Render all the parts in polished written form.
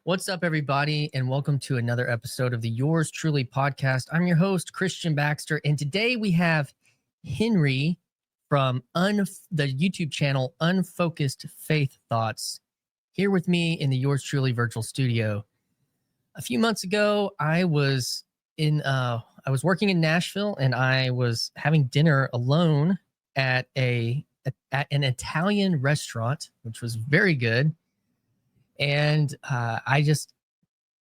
What's up, everybody, and welcome to another episode of the Yours Truly podcast. I'm your host, Christian Baxter, and today we have Henry from the YouTube channel Unfocused Faith Thoughts here with me in the Yours Truly virtual studio. A few months ago, I was working in Nashville, and I was having dinner alone at an Italian restaurant, which was very good. And I just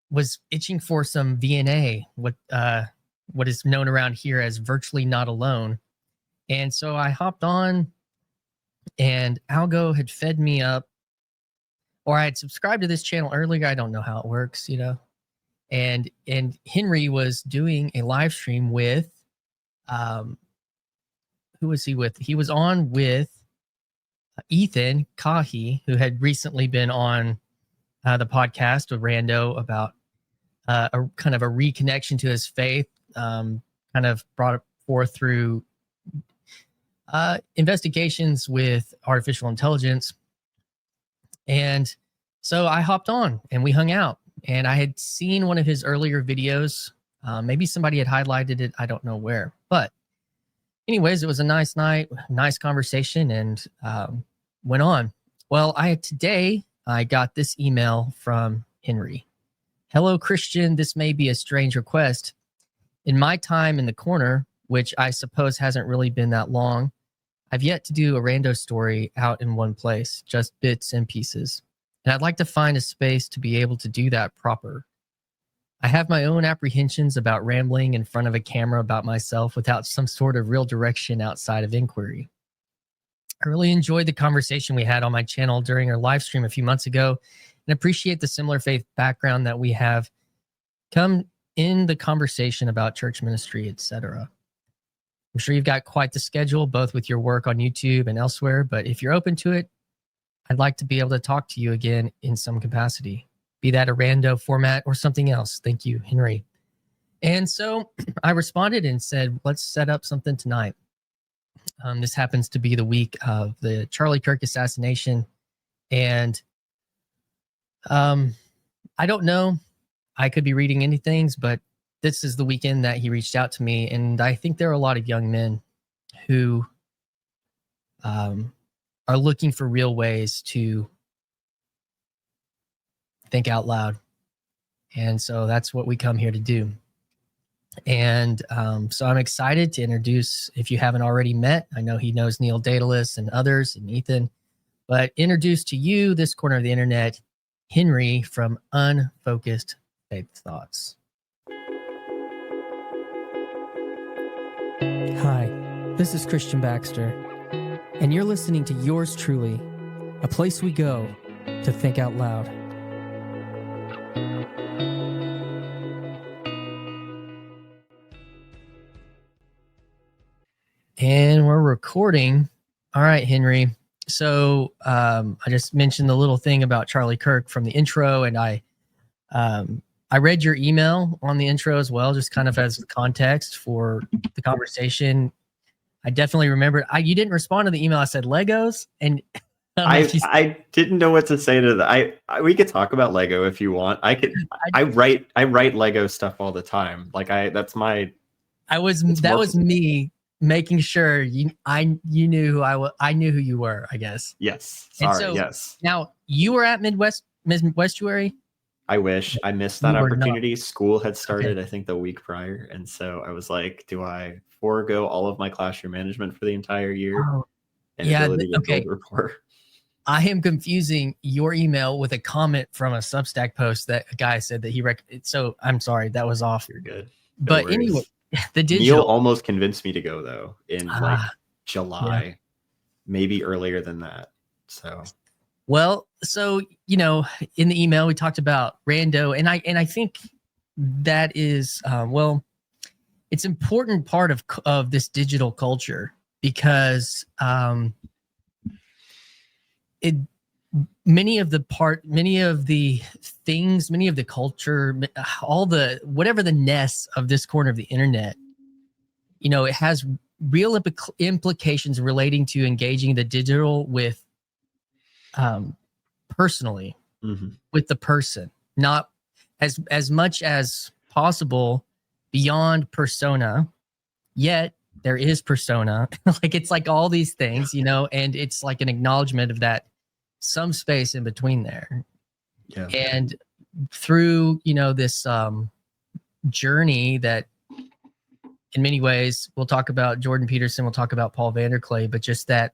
was itching for some VNA, what is known around here as virtually not alone. And so I hopped on, and Algo had fed me up, or I had subscribed to this channel earlier. I don't know how it works, And Henry was doing a live stream with, who was he with? He was on with Ethan Kahi, who had recently been on the podcast with Rando about a kind of a reconnection to his faith, kind of brought it forth through investigations with artificial intelligence. And so I hopped on and we hung out, and I had seen one of his earlier videos. Maybe somebody had highlighted it. I don't know where, but anyways, it was a nice night, nice conversation, and went on. Well, today I got this email from Henry. Hello, Christian. This may be a strange request. In my time in the corner, which I suppose hasn't really been that long, I've yet to do a rando story out in one place, just bits and pieces. And I'd like to find a space to be able to do that proper. I have my own apprehensions about rambling in front of a camera about myself without some sort of real direction outside of inquiry. I really enjoyed the conversation we had on my channel during our live stream a few months ago, and appreciate the similar faith background that we have come in the conversation about church ministry, etc. I'm sure you've got quite the schedule, both with your work on YouTube and elsewhere, but if you're open to it, I'd like to be able to talk to you again in some capacity, be that a rando format or something else. Thank you, Henry. And so I responded and said, let's set up something tonight. This happens to be the week of the Charlie Kirk assassination. And I don't know. I could be reading any things, but this is the weekend that he reached out to me. And I think there are a lot of young men who are looking for real ways to think out loud. And so that's what we come here to do. And so I'm excited to introduce, if you haven't already met, I know he knows Neil Daedalus and others and Ethan, but introduce to you, this corner of the internet, Henry from Unfocused Faith Thoughts. Hi, this is Christian Baxter, and you're listening to Yours Truly, a place we go to think out loud. And we're recording. All right, Henry. So I just mentioned the little thing about Charlie Kirk from the intro, and I read your email on the intro as well, just kind of as context for the conversation. I definitely remember. You didn't respond to the email. I said Legos, and I didn't know what to say to that. We could talk about Lego if you want. I write Lego stuff all the time. That was me making sure you knew who I knew who you were, I guess. Yes. Sorry. Yes. Now you were at Midwestuary. I wish. I missed that opportunity. School had started, I think, the week prior, and so I was like, do I forego all of my classroom management for the entire year and ability to build rapport? I am confusing your email with a comment from a Substack post that a guy said that he so I'm sorry, that was off. You're good. But anyway, the digital. Neil almost convinced me to go though in July, maybe earlier than that. So in the email we talked about Rando, and I think that is it's an important part of this digital culture, because many of the things, many of the culture, whatever the ness of this corner of the internet, it has real implications relating to engaging the digital with personally with the person. not as much as possible beyond persona, yet there is persona. Like it's like all these things, you know, and it's like an acknowledgement of that some space in between there. Yeah. And through, you know, this journey that in many ways we'll talk about Jordan Peterson, we'll talk about Paul VanderKlay, but just that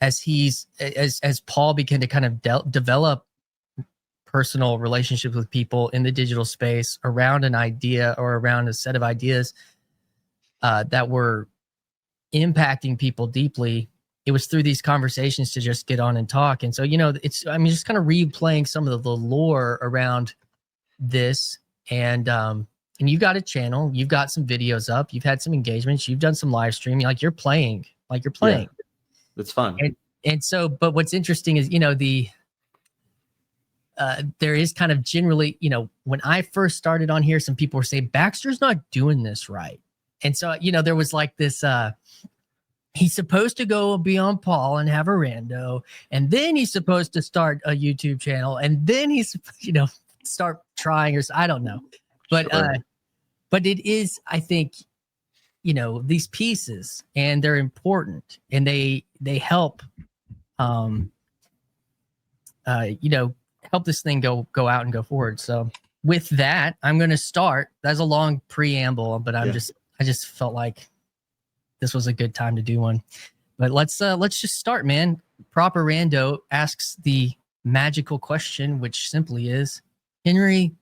as Paul began to kind of develop personal relationships with people in the digital space around an idea or around a set of ideas that were impacting people deeply, it was through these conversations to just get on and talk. And so, you know, I'm just kind of replaying some of the lore around this. And you've got a channel, you've got some videos up, you've had some engagements, you've done some live streaming, like you're playing. Yeah, it's fun. And so, but what's interesting is, you know, there is kind of generally, you know, when I first started on here, some people were saying Baxter's not doing this right. And so, you know, there was like this, he's supposed to go be on Paul and have a rando, and then he's supposed to start a YouTube channel, and then he's, you know, start trying, or I don't know. But, sure. But it is, I think, you know, these pieces, and they're important, and they help, you know, help this thing go out and go forward. So with that, I'm going to start. That's a long preamble, but I just felt like this was a good time to do one. But let's just start, man. Proper Rando asks the magical question, which simply is, Henry,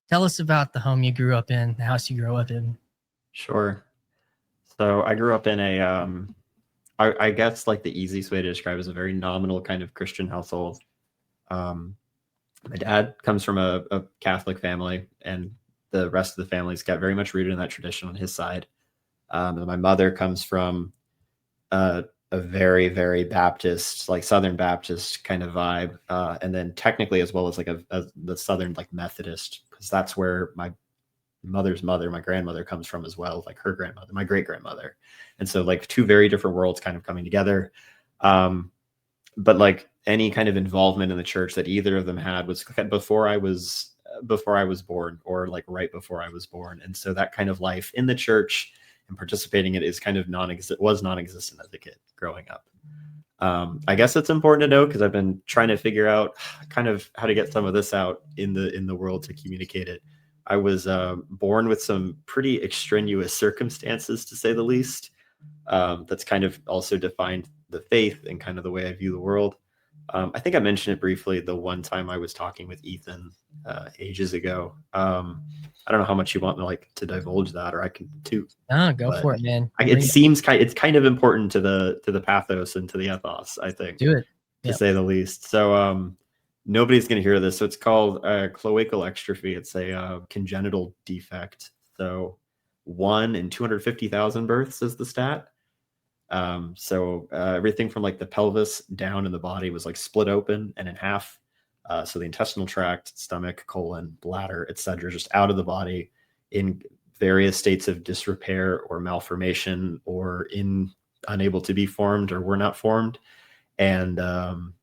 tell us about the home you grew up in, the house you grew up in. Sure. So I grew up in a, I guess like the easiest way to describe it is a very nominal kind of Christian household. My dad comes from a Catholic family, and the rest of the family's got very much rooted in that tradition on his side. And my mother comes from a very, very Baptist, like Southern Baptist kind of vibe. And then technically as well as like the Southern like Methodist, because that's where my mother's mother, my grandmother, comes from as well, like her grandmother, my great grandmother. And so like two very different worlds kind of coming together. But like any kind of involvement in the church that either of them had was before I was born, or like right before I was born. And so that kind of life in the church and participating in it is kind of was non-existent as a kid growing up. I guess it's important to know, because I've been trying to figure out kind of how to get some of this out in the world to communicate it. I was born with some pretty extraneous circumstances, to say the least. That's kind of also defined the faith and kind of the way I view the world. I think I mentioned it briefly the one time I was talking with Ethan ages ago. I don't know how much you want me like to divulge that, or I can too. Go for it, man. It's kind of important to the pathos and to the ethos, I think. Do it. To say the least. So nobody's going to hear this. So it's called cloacal extrophy. It's a congenital defect. So 1 in 250,000 births is the stat. So everything from like the pelvis down in the body was like split open and in half. So the intestinal tract, stomach, colon, bladder, etc., just out of the body in various states of disrepair or malformation, or unable to be formed, or were not formed. And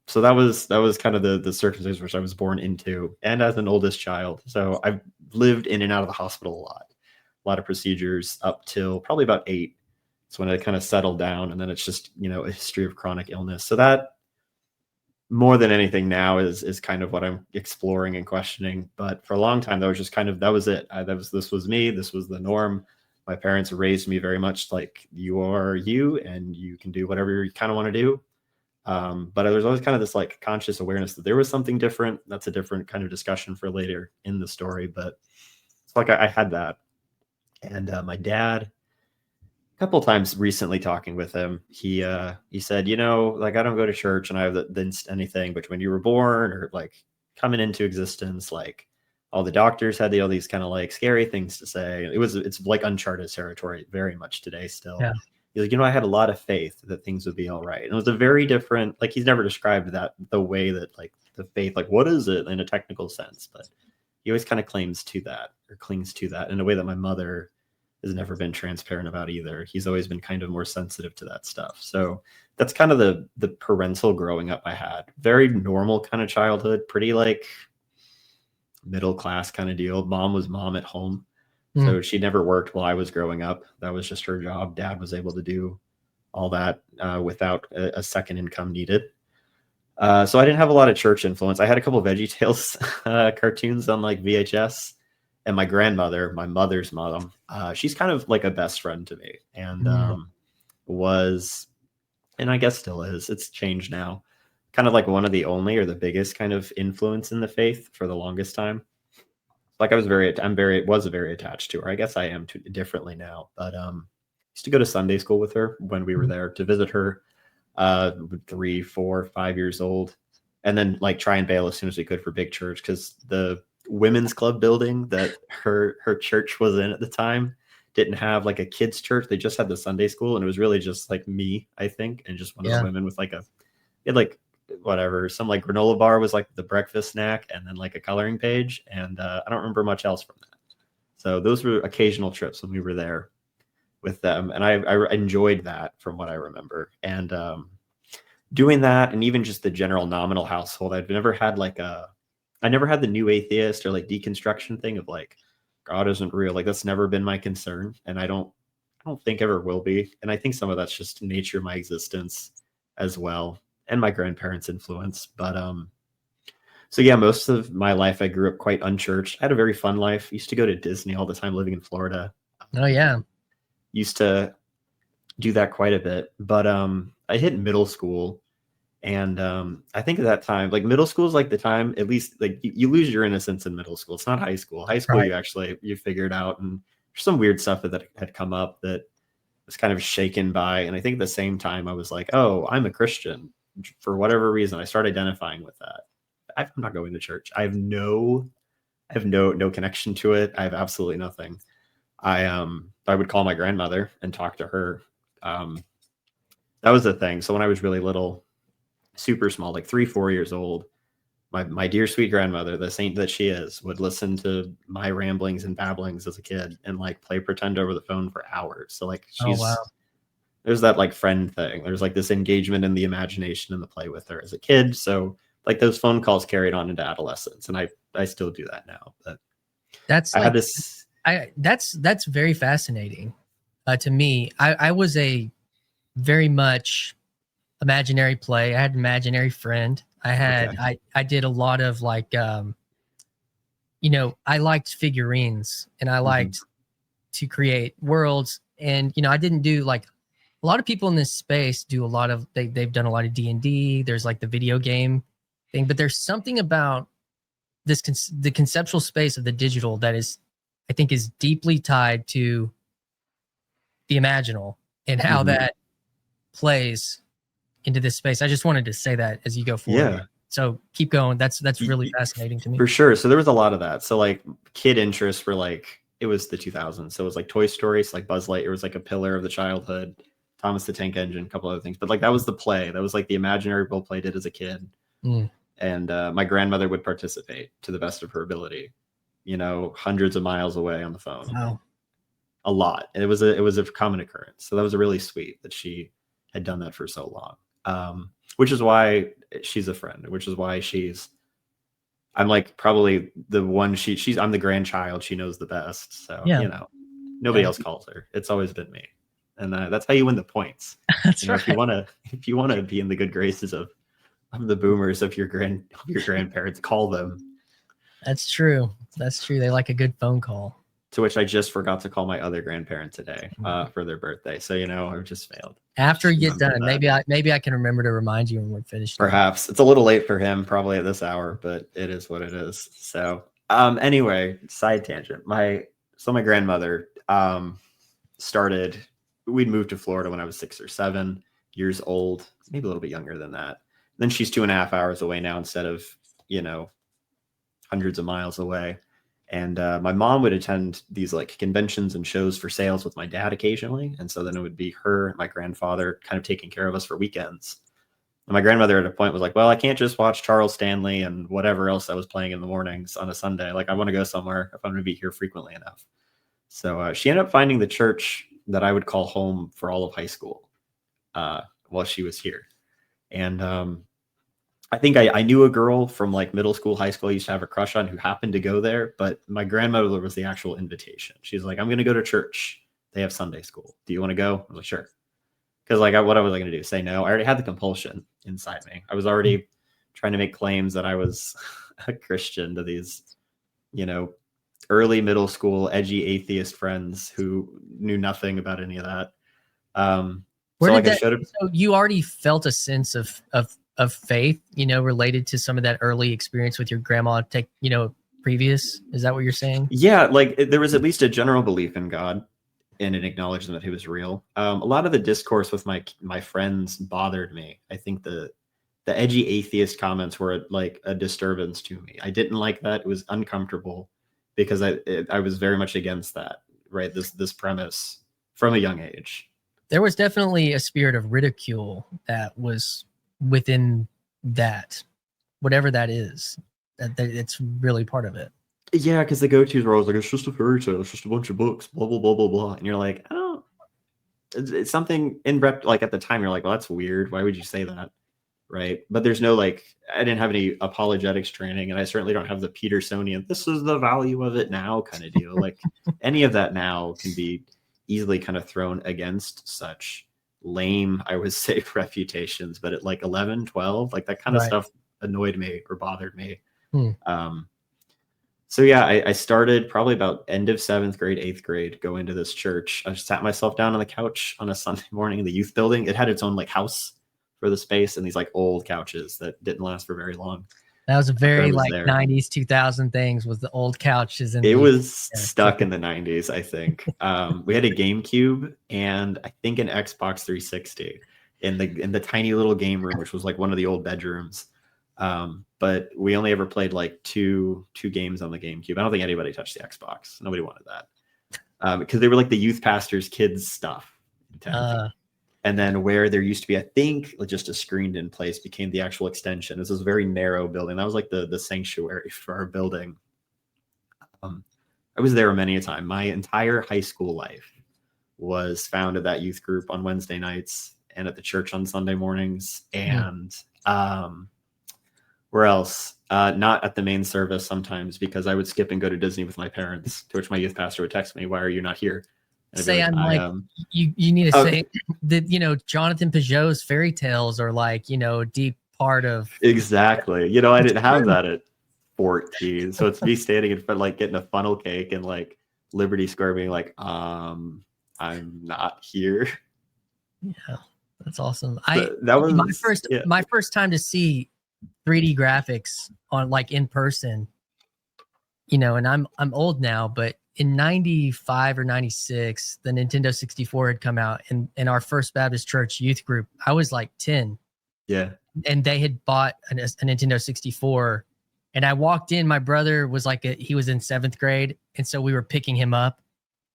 so that was kind of the circumstances which I was born into, and as an oldest child. So I've lived in and out of the hospital a lot of procedures up till probably about 8. It's when I kind of settled down, and then it's just, you know, a history of chronic illness. So that, more than anything now, is kind of what I'm exploring and questioning. But for a long time, that was just kind of, that was it. This was me. This was the norm. My parents raised me very much like, you are you, and you can do whatever you kind of want to do. But there's always kind of this like conscious awareness that there was something different. That's a different kind of discussion for later in the story. But it's like I had that. And my dad, a couple of times recently talking with him, he said, you know, like, I don't go to church and I have anything, but when you were born or like coming into existence, like all the doctors had all these kind of like scary things to say. It's like uncharted territory very much today still. Yeah. He's like, you know, I had a lot of faith that things would be all right. And it was a very different, like, he's never described that the way that like the faith, like what is it in a technical sense, but he always kind of clings to that in a way that my mother has never been transparent about either. He's always been kind of more sensitive to that stuff. So that's kind of the parental growing up I had. Very normal kind of childhood, pretty like middle class kind of deal. Mom was mom at home. So she never worked while I was growing up. That was just her job. Dad was able to do all that without a second income needed. So I didn't have a lot of church influence. I had a couple of VeggieTales cartoons on like VHS. And my grandmother, my mother's mom, she's kind of like a best friend to me, and was, and I guess still is. It's changed now. Kind of like one of the only or the biggest kind of influence in the faith for the longest time. Like was very attached to her. I guess I am differently now, but used to go to Sunday school with her when we were there to visit her. 3, 4, 5 years old, and then like try and bail as soon as we could for big church, because the women's club building that her church was in at the time didn't have like a kids church. They just had the Sunday school, and it was really just like me, I think, and just one of the women with like whatever, some like granola bar was like the breakfast snack, and then like a coloring page, and I don't remember much else from that. So those were occasional trips when we were there with them, and I enjoyed that from what I remember. And doing that, and even just the general nominal household, I've never had like I never had the new atheist or like deconstruction thing of like God isn't real. Like that's never been my concern, and I don't think ever will be. And I think some of that's just nature of my existence as well, and my grandparents' influence. But so yeah, most of my life I grew up quite unchurched. I had a very fun life. Used to go to Disney all the time living in Florida. Oh yeah. Used to do that quite a bit. But I hit middle school. And I think at that time, like middle school is like the time, at least like you lose your innocence in middle school. It's not high school. High school, right. you figure it out. And there's some weird stuff that had come up that was kind of shaken by. And I think at the same time, I was like, oh, I'm a Christian. For whatever reason, I started identifying with that. I'm not going to church. I have no connection to it. I have absolutely nothing. I would call my grandmother and talk to her. That was the thing. So when I was really little, super small, like 3, 4 years old, my dear sweet grandmother, the saint that she is, would listen to my ramblings and babblings as a kid and like play pretend over the phone for hours. So like there's that like friend thing. There's like this engagement in the imagination and the play with her as a kid. So like those phone calls carried on into adolescence, and I still do that now. But that's that's very fascinating to me. I was a very much imaginary play. I had an imaginary friend. I did a lot of like I liked figurines, and I liked to create worlds. And I didn't do like a lot of people in this space do a lot of they've done a lot of D&D. There's like the video game thing, but there's something about this the conceptual space of the digital that I think is deeply tied to the imaginal and how that plays into this space. I just wanted to say that as you go forward. Yeah. So keep going. That's really fascinating to me. For sure. So there was a lot of that. So like kid interests were like, it was the 2000s. So it was like Toy Story, so like Buzz Lightyear was like a pillar of the childhood. Thomas the Tank Engine, a couple other things. But like that was the play. That was like the imaginary role play did as a kid. And my grandmother would participate to the best of her ability, hundreds of miles away on the phone. Wow. A lot. And it was a common occurrence. So that was really sweet that she had done that for so long. Which is why she's a friend, which is why I'm like probably the one I'm the grandchild. She knows the best. So, nobody else calls her. It's always been me. And that's how you win the points. That's right. If you want to be in the good graces of the boomers of your grandparents, call them. That's true. They like a good phone call. To which I just forgot to call my other grandparent today for their birthday. So, I just failed. After you get done, maybe I can remember to remind you when we're finished. Perhaps. It's a little late for him probably at this hour, but it is what it is. So anyway, side tangent. My grandmother we'd moved to Florida when I was 6 or 7 years old, maybe a little bit younger than that. Then she's 2.5 hours away now instead of, hundreds of miles away. And my mom would attend these like conventions and shows for sales with my dad occasionally. And so then it would be her and my grandfather kind of taking care of us for weekends. And my grandmother at a point was like, well, I can't just watch Charles Stanley and whatever else I was playing in the mornings on a Sunday. Like I want to go somewhere if I'm going to be here frequently enough. So she ended up finding the church that I would call home for all of high school while she was here. And I think I knew a girl from like middle school, high school I used to have a crush on who happened to go there, but my grandmother was the actual invitation. She's like, I'm going to go to church. They have Sunday school. Do you want to go? I was like, sure. Because like, what was I going to do? Say no? I already had the compulsion inside me. I was already trying to make claims that I was a Christian to these, early middle school edgy atheist friends who knew nothing about any of that. So you already felt a sense of faith, related to some of that early experience with your grandma, previous. Is that what you're saying? Yeah, like there was at least a general belief in God and an acknowledgement that he was real. A lot of the discourse with my friends bothered me. I think the edgy atheist comments were like a disturbance to me. I didn't like that. It was uncomfortable because I was very much against that, right? This premise from a young age. There was definitely a spirit of ridicule that was within that, whatever that is. It's really part of it. Yeah, because the go-tos were always like, it's just a fairy tale, it's just a bunch of books, blah blah blah blah blah, and you're like, oh, it's something in rep. Like at the time, you're like, well, that's weird. Why would you say that, right? But there's no like, I didn't have any apologetics training, and I certainly don't have the Petersonian, this is the value of it now kind of deal. Like any of that now can be easily kind of thrown against such lame, I would say, refutations. But at like 11, 12, like that kind of stuff annoyed me or bothered me. So yeah, I started probably about end of 7th grade, 8th grade, going to this church. I just sat myself down on the couch on a Sunday morning in the youth building. It had its own like house for the space and these like old couches that didn't last for very long. That was a very like there. 90s, 2000 things was the old couches. It was stuck in the 90s, I think. We had a GameCube and I think an Xbox 360 in the tiny little game room, which was like one of the old bedrooms. But we only ever played like two games on the GameCube. I don't think anybody touched the Xbox. Nobody wanted that because they were like the youth pastor's kids stuff. And then where there used to be, I think, just a screened in place became the actual extension. This was a very narrow building. That was like the sanctuary for our building. I was there many a time. My entire high school life was found at that youth group on Wednesday nights and at the church on Sunday mornings. And where else? Not at the main service sometimes because I would skip and go to Disney with my parents, to which my youth pastor would text me, why are you not here? Say like, I'm like, you need to say that, Jonathan Peugeot's fairy tales are like, a deep part of. Exactly. I didn't have that at 14. So it's me standing in front, like getting a funnel cake and like Liberty Square being like, I'm not here. Yeah, that's awesome. That was my first time to see 3D graphics on like in person, and I'm old now, but in 95 or 96, the Nintendo 64 had come out in our First Baptist Church youth group. I was like 10. Yeah. And they had bought a Nintendo 64. And I walked in, my brother was he was in 7th grade. And so we were picking him up.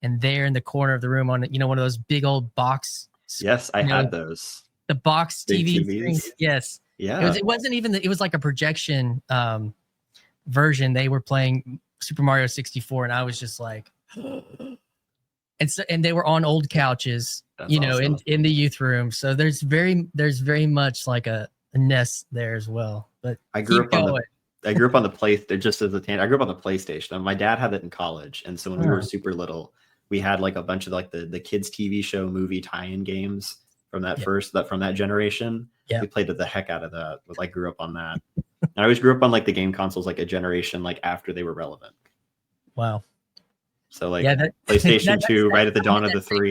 And there in the corner of the room on, one of those big old box. Yes, I had those. The box TV screens. Yes. Yeah. It wasn't even, it was like a projection version. They were playing Super Mario 64, and I was just like, and they were on old couches, awesome. in the youth room. So there's very much like a nest there as well. But I grew up on the PlayStation. And my dad had it in college, and so when we were super little, we had like a bunch of like the kids TV show movie tie-in games from that generation. Yeah. We played the heck out of that. I grew up on that. And I always grew up on like the game consoles, like a generation like after they were relevant. Wow. So like PlayStation 2, right at the dawn of the 3.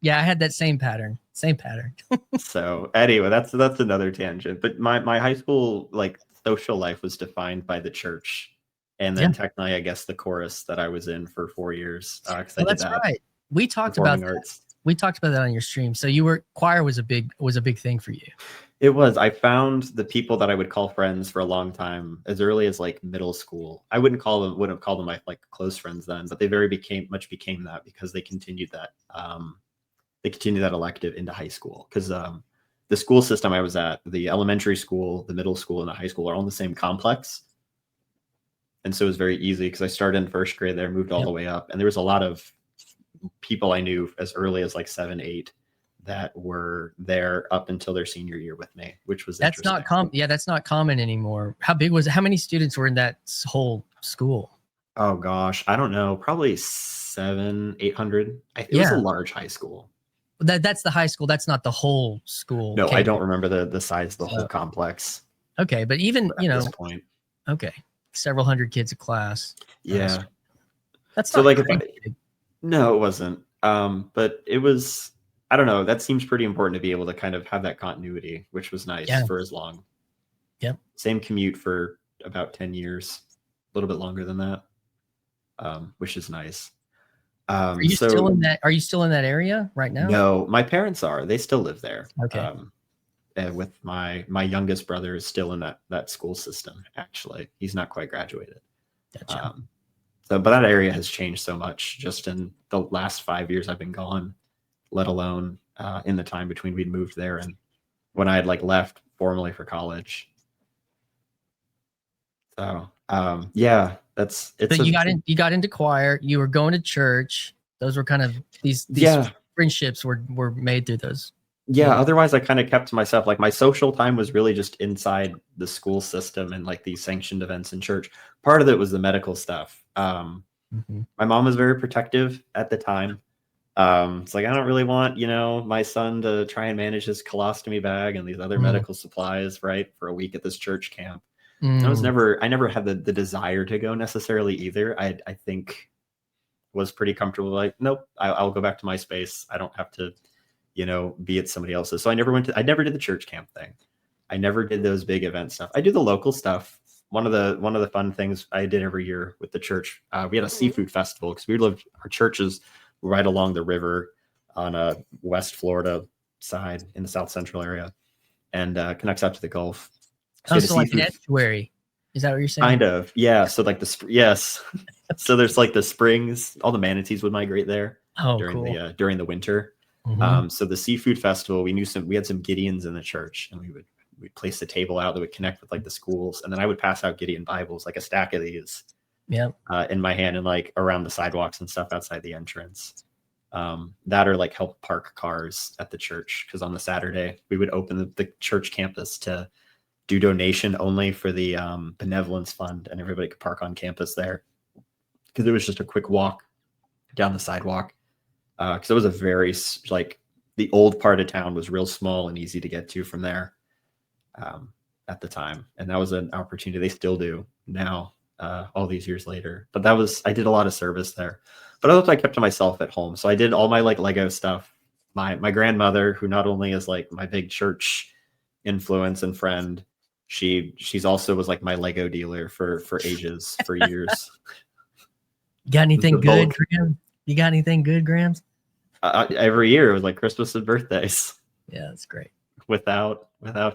Yeah, I had that same pattern. So anyway, that's another tangent. But my high school like social life was defined by the church, and then technically, I guess, the chorus that I was in for 4 years. That's right. We talked about that. We talked about that on your stream. So choir was a big thing for you. It was. I found the people that I would call friends for a long time, as early as like middle school. I wouldn't have called them my like close friends then, but they became that because they continued that. They continued that elective into high school because the school system I was at, the elementary school, the middle school, and the high school are all in the same complex, and so it was very easy because I started in 1st grade there, moved all the way up, and there was a lot of people I knew as early as like 7, 8 that were there up until their senior year with me, which was that's interesting. not common. Yeah, that's not common anymore. How big was it? How many students were in that whole school? Oh gosh, I don't know. Probably 700, 800. It was a large high school. That's the high school. That's not the whole school. No, I don't remember the size of the whole complex. Okay, but even at this point, okay, several hundred kids a class. Yeah, that's so like no, it wasn't. But it was. I don't know. That seems pretty important to be able to kind of have that continuity, which was nice for as long. Yep. Same commute for about 10 years, a little bit longer than that, which is nice. Are you still in that? Are you still in that area right now? No, my parents are. They still live there. Okay. With my youngest brother is still in that school system. Actually, he's not quite graduated. Gotcha. But that area has changed so much just in the last 5 years I've been gone, let alone in the time between we'd moved there and when I had like left formally for college. So yeah, it's. So you got into choir. You were going to church. Those were kind of these friendships were made through those. Yeah. Otherwise, I kind of kept to myself. Like my social time was really just inside the school system and like these sanctioned events in church. Part of it was the medical stuff. My mom was very protective at the time. It's like, I don't really want, my son to try and manage his colostomy bag and these other medical supplies, right, for a week at this church camp. I never had the desire to go necessarily either. I think was pretty comfortable. Like, nope, I'll go back to my space. I don't have to, be at somebody else's. So I never did the church camp thing. I never did those big event stuff. I do the local stuff. One of the fun things I did every year with the church, we had a seafood festival because our church is right along the river on a West Florida side in the South Central area and connects out to the Gulf. So like an estuary. Is that what you're saying? Kind of, yeah. So like yes. So there's like the springs, all the manatees would migrate there during the winter. So the seafood festival, we had some Gideons in the church, and we'd place the table out that would connect with like the schools, and then I would pass out Gideon Bibles, like a stack of these, in my hand and like around the sidewalks and stuff outside the entrance. That or like help park cars at the church, because on the Saturday we would open the church campus to do donation only for the benevolence fund, and everybody could park on campus there because it was just a quick walk down the sidewalk. Because it was a very the old part of town was real small and easy to get to from there at the time, and that was an opportunity they still do now all these years later. But I did a lot of service there, but I kept to myself at home. So I did all my like Lego stuff. My grandmother, who not only is like my big church influence and friend, she's also was like my Lego dealer for ages, for years. You got anything good, Graham? You got anything good, Grams? Every year it was like Christmas and birthdays. Yeah, that's great. Without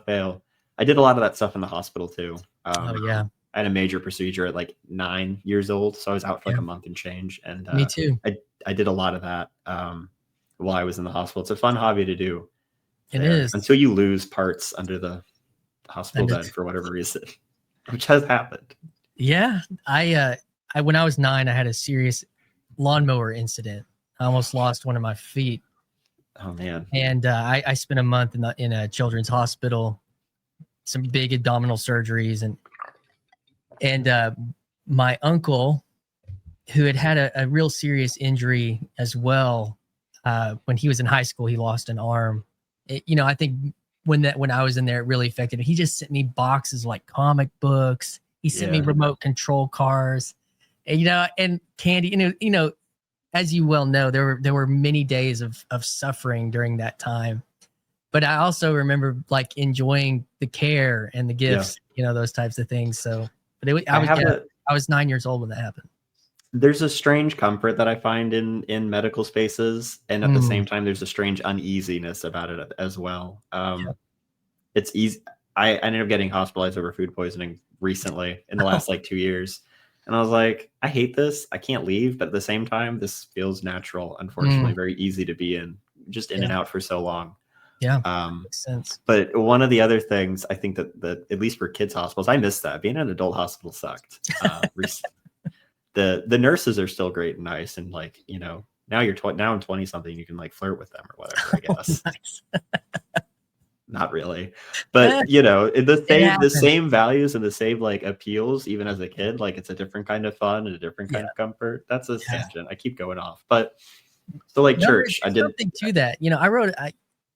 fail. I did a lot of that stuff in the hospital too. Oh yeah. I had a major procedure at like 9 years old, so I was out for like a month and change. And me too. I did a lot of that while I was in the hospital. It's a fun hobby to do. It is, until you lose parts under the hospital bed for whatever reason, which has happened. Yeah, I when I was 9, I had a serious lawnmower incident. I almost lost one of my feet. Oh man! And I spent a month in a children's hospital, some big abdominal surgeries, and my uncle, who had a real serious injury as well, when he was in high school, he lost an arm. I think when I was in there, it really affected him. He just sent me boxes like comic books. He sent me remote control cars, and candy. As you well know, there were many days of suffering during that time. But I also remember like enjoying the care and the gifts, those types of things. So, but I was 9 years old when that happened. There's a strange comfort that I find in medical spaces, and at the same time, there's a strange uneasiness about it as well. It's easy. I ended up getting hospitalized over food poisoning recently in the last like 2 years. And I was like, I hate this. I can't leave. But at the same time, this feels natural. Unfortunately, very easy to be in and out for so long. Yeah, makes sense. But one of the other things I think that at least for kids hospitals, I miss that. Being in an adult hospital sucked. The nurses are still great and nice, and like now now I'm 20 something, you can like flirt with them or whatever, I guess. Nice. Not really, but you know, the same values and the same like appeals, even as a kid. Like it's a different kind of fun and a different kind of comfort. That's a tangent. I keep going off, but so like church, I did something to that. You know,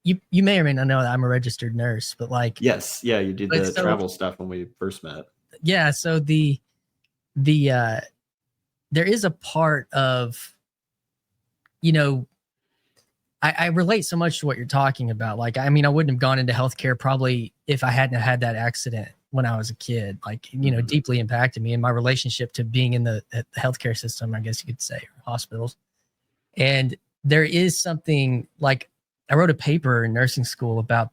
you may or may not know that I'm a registered nurse, but like yes, yeah, you did the travel stuff when we first met. Yeah, so the there is a part of, you know, I relate so much to what you're talking about. Like, I mean, I wouldn't have gone into healthcare probably if I hadn't had that accident when I was a kid. Like, you know, deeply impacted me in my relationship to being in the healthcare system, I guess you could say, or hospitals. And there is something like, I wrote a paper in nursing school about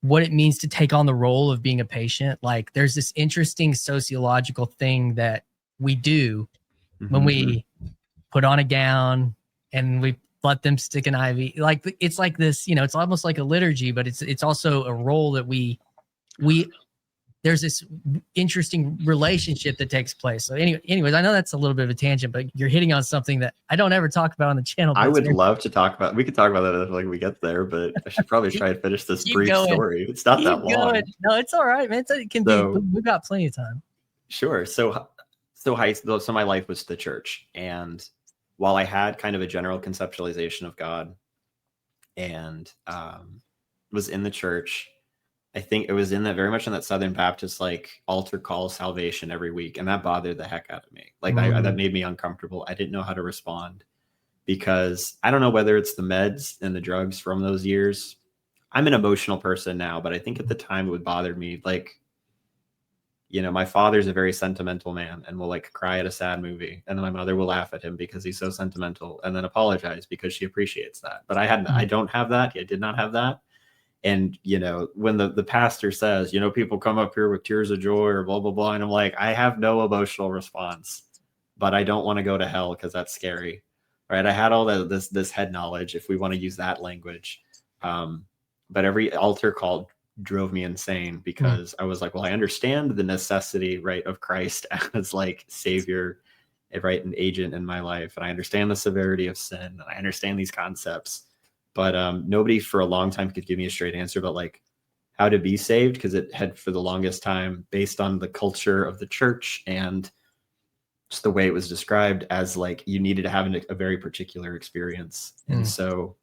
what it means to take on the role of being a patient. Like, there's this interesting sociological thing that we do when we put on a gown and we let them stick an IV. Like, it's like this, you know, it's almost like a liturgy, but it's also a role that we there's this interesting relationship that takes place. So anyways, I know that's a little bit of a tangent, but you're hitting on something that I don't ever talk about on the channel. I would love to talk about. We could talk about that if like we get there, but I should probably try and finish this brief story. It's not that long. No, it's all right, man. It can be. We've got plenty of time. Sure. So my life was the church, and while I had kind of a general conceptualization of God, and was in the church, I think it was very much in that Southern Baptist like altar call salvation every week, and that bothered the heck out of me. Like that made me uncomfortable. I didn't know how to respond because I don't know whether it's the meds and the drugs from those years. I'm an emotional person now, but I think at the time it would bother me. Like, you know, my father's a very sentimental man and will like cry at a sad movie, and then my mother will laugh at him because he's so sentimental and then apologize because she appreciates that. But I don't have that. I did not have that. And, you know, when the pastor says, you know, people come up here with tears of joy or blah, blah, blah. And I'm like, I have no emotional response, but I don't want to go to hell because that's scary. Right. I had all this head knowledge, if we want to use that language. But every altar call drove me insane because I was like, well, I understand the necessity, right, of Christ as like savior, right, an agent in my life. And I understand the severity of sin. And I understand these concepts. But nobody for a long time could give me a straight answer about like how to be saved, because it had for the longest time, based on the culture of the church and just the way it was described as like you needed to have a very particular experience. And so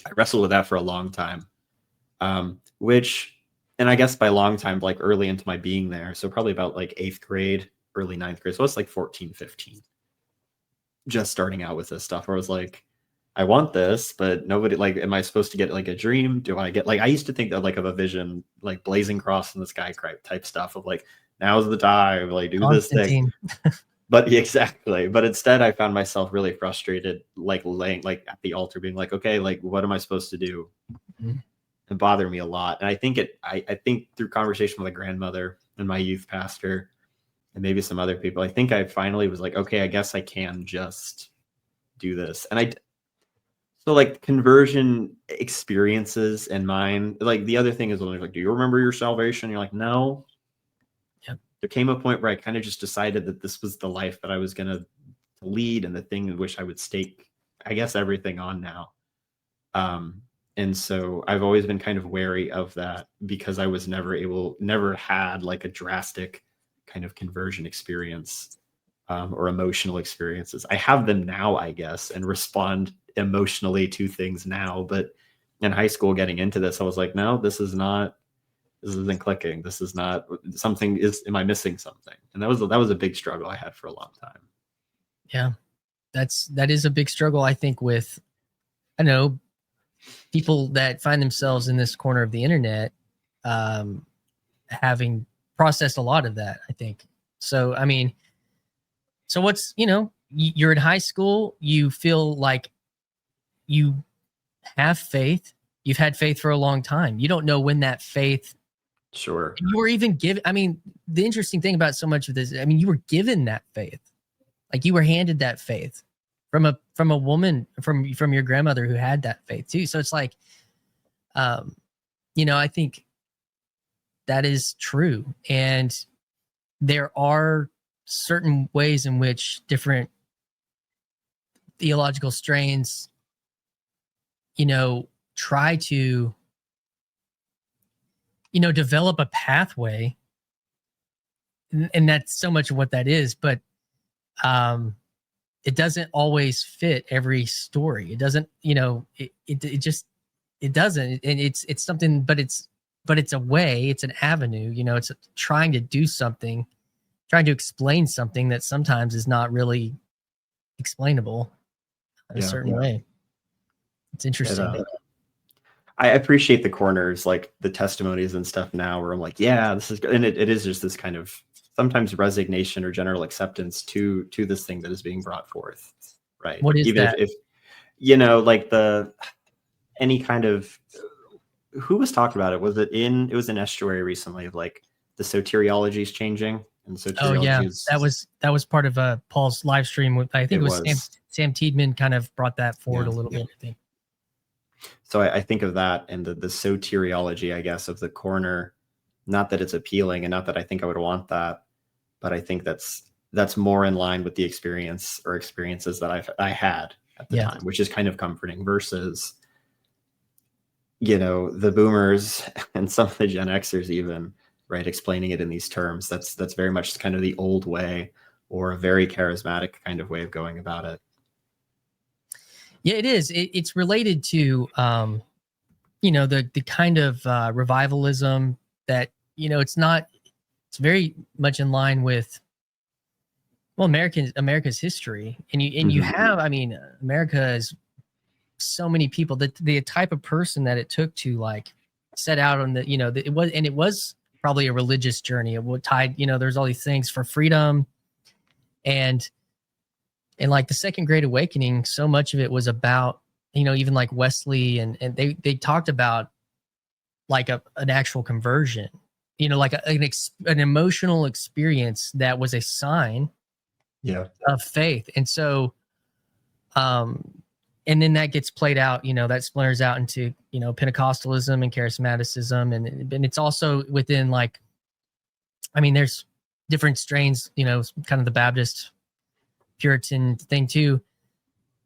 I wrestled with that for a long time, and I guess by long time, like early into my being there. So probably about like 8th grade, early 9th grade. So it's like 14, 15, just starting out with this stuff where I was like, I want this, but nobody, like, am I supposed to get like a dream? Do I get like, I used to think that like of a vision, like blazing cross in the sky type stuff of like, now's the time, like do this thing. But exactly. But instead I found myself really frustrated, like laying like at the altar being like, okay, like what am I supposed to do? It bothered me a lot. And I think I think through conversation with a grandmother and my youth pastor and maybe some other people, I think I finally was like, okay, I guess I can just do this. And so like conversion experiences and mine, like the other thing is when they're like, do you remember your salvation? You're like, no. Yep. There came a point where I kind of just decided that this was the life that I was going to lead and the thing in which I would stake, I guess, everything on now. And so I've always been kind of wary of that because I was never had like a drastic kind of conversion experience or emotional experiences. I have them now, I guess, and respond emotionally to things now. But in high school, getting into this, I was like, no, this isn't clicking. This is not something. Am I missing something? And that was a big struggle I had for a long time. Yeah, that is a big struggle, I think, with, I know, people that find themselves in this corner of the internet, having processed a lot of that, I think. So, I mean, so what's, you know, you're in high school, you feel like you have faith. You've had faith for a long time. You don't know when that faith. Sure. You were even given. I mean, the interesting thing about so much of this, I mean, you were given that faith. Like you were handed that faith from a woman, from your grandmother who had that faith too. So it's like, you know, I think that is true. And there are certain ways in which different theological strains, try to, develop a pathway. And that's so much of what that is. But it doesn't always fit every story. It doesn't, it doesn't. And it's something, but it's a way, it's an avenue, it's trying to do something, trying to explain something that sometimes is not really explainable in a certain way. It's interesting. I appreciate the corners, like the testimonies and stuff now where I'm like, yeah, this is good. And it is just this kind of sometimes resignation or general acceptance to this thing that is being brought forth. Right. What is even that? if like any kind of, who was talking about it? Was it in Estuary recently of like the soteriology is changing? And soteriology that was part of Paul's live stream with, I think it was Sam Tiedemann kind of brought that forward a little bit, I think. So I think of that and the soteriology, I guess, of the corner. Not that it's appealing and not that I think I would want that, but I think that's more in line with the experience or experiences that I had at the time, which is kind of comforting versus, the boomers and some of the Gen Xers even, right, explaining it in these terms. That's very much kind of the old way or a very charismatic kind of way of going about it. Yeah, it is. It's related to, the kind of revivalism that, it's very much in line with, America's history. And you have, America is so many people, that the type of person that it took to like set out on the, it was probably a religious journey. It would tied, there's all these things for freedom and like the Second Great Awakening, so much of it was about, even like Wesley and they talked about like an actual conversion, like an emotional experience that was a sign of faith. And so, and then that gets played out, that splinters out into, Pentecostalism and charismaticism. And it's also within like, there's different strains, kind of the Baptist Puritan thing too.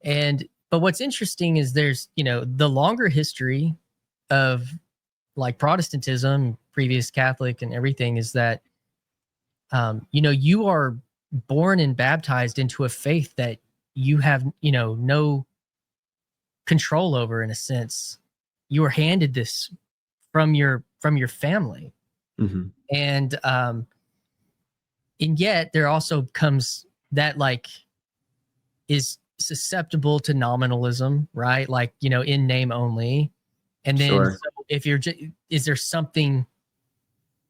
But what's interesting is there's, the longer history of like Protestantism, previous Catholic and everything is that, you are born and baptized into a faith that you have, no control over in a sense. You are handed this from your family. And yet there also comes that like is susceptible to nominalism, right? Like, in name only. And then so if you're is there something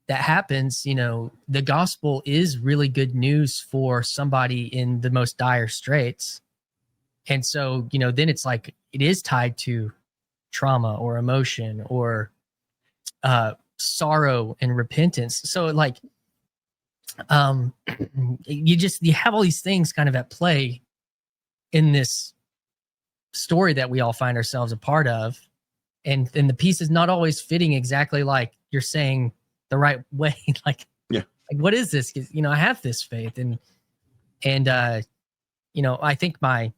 that happens, the gospel is really good news for somebody in the most dire straits. And so, then it's like, it is tied to trauma or emotion or sorrow and repentance. So like, you have all these things kind of at play in this story that we all find ourselves a part of. And the piece is not always fitting exactly like you're saying the right way. like what is this? 'Cause, I have this faith and I think my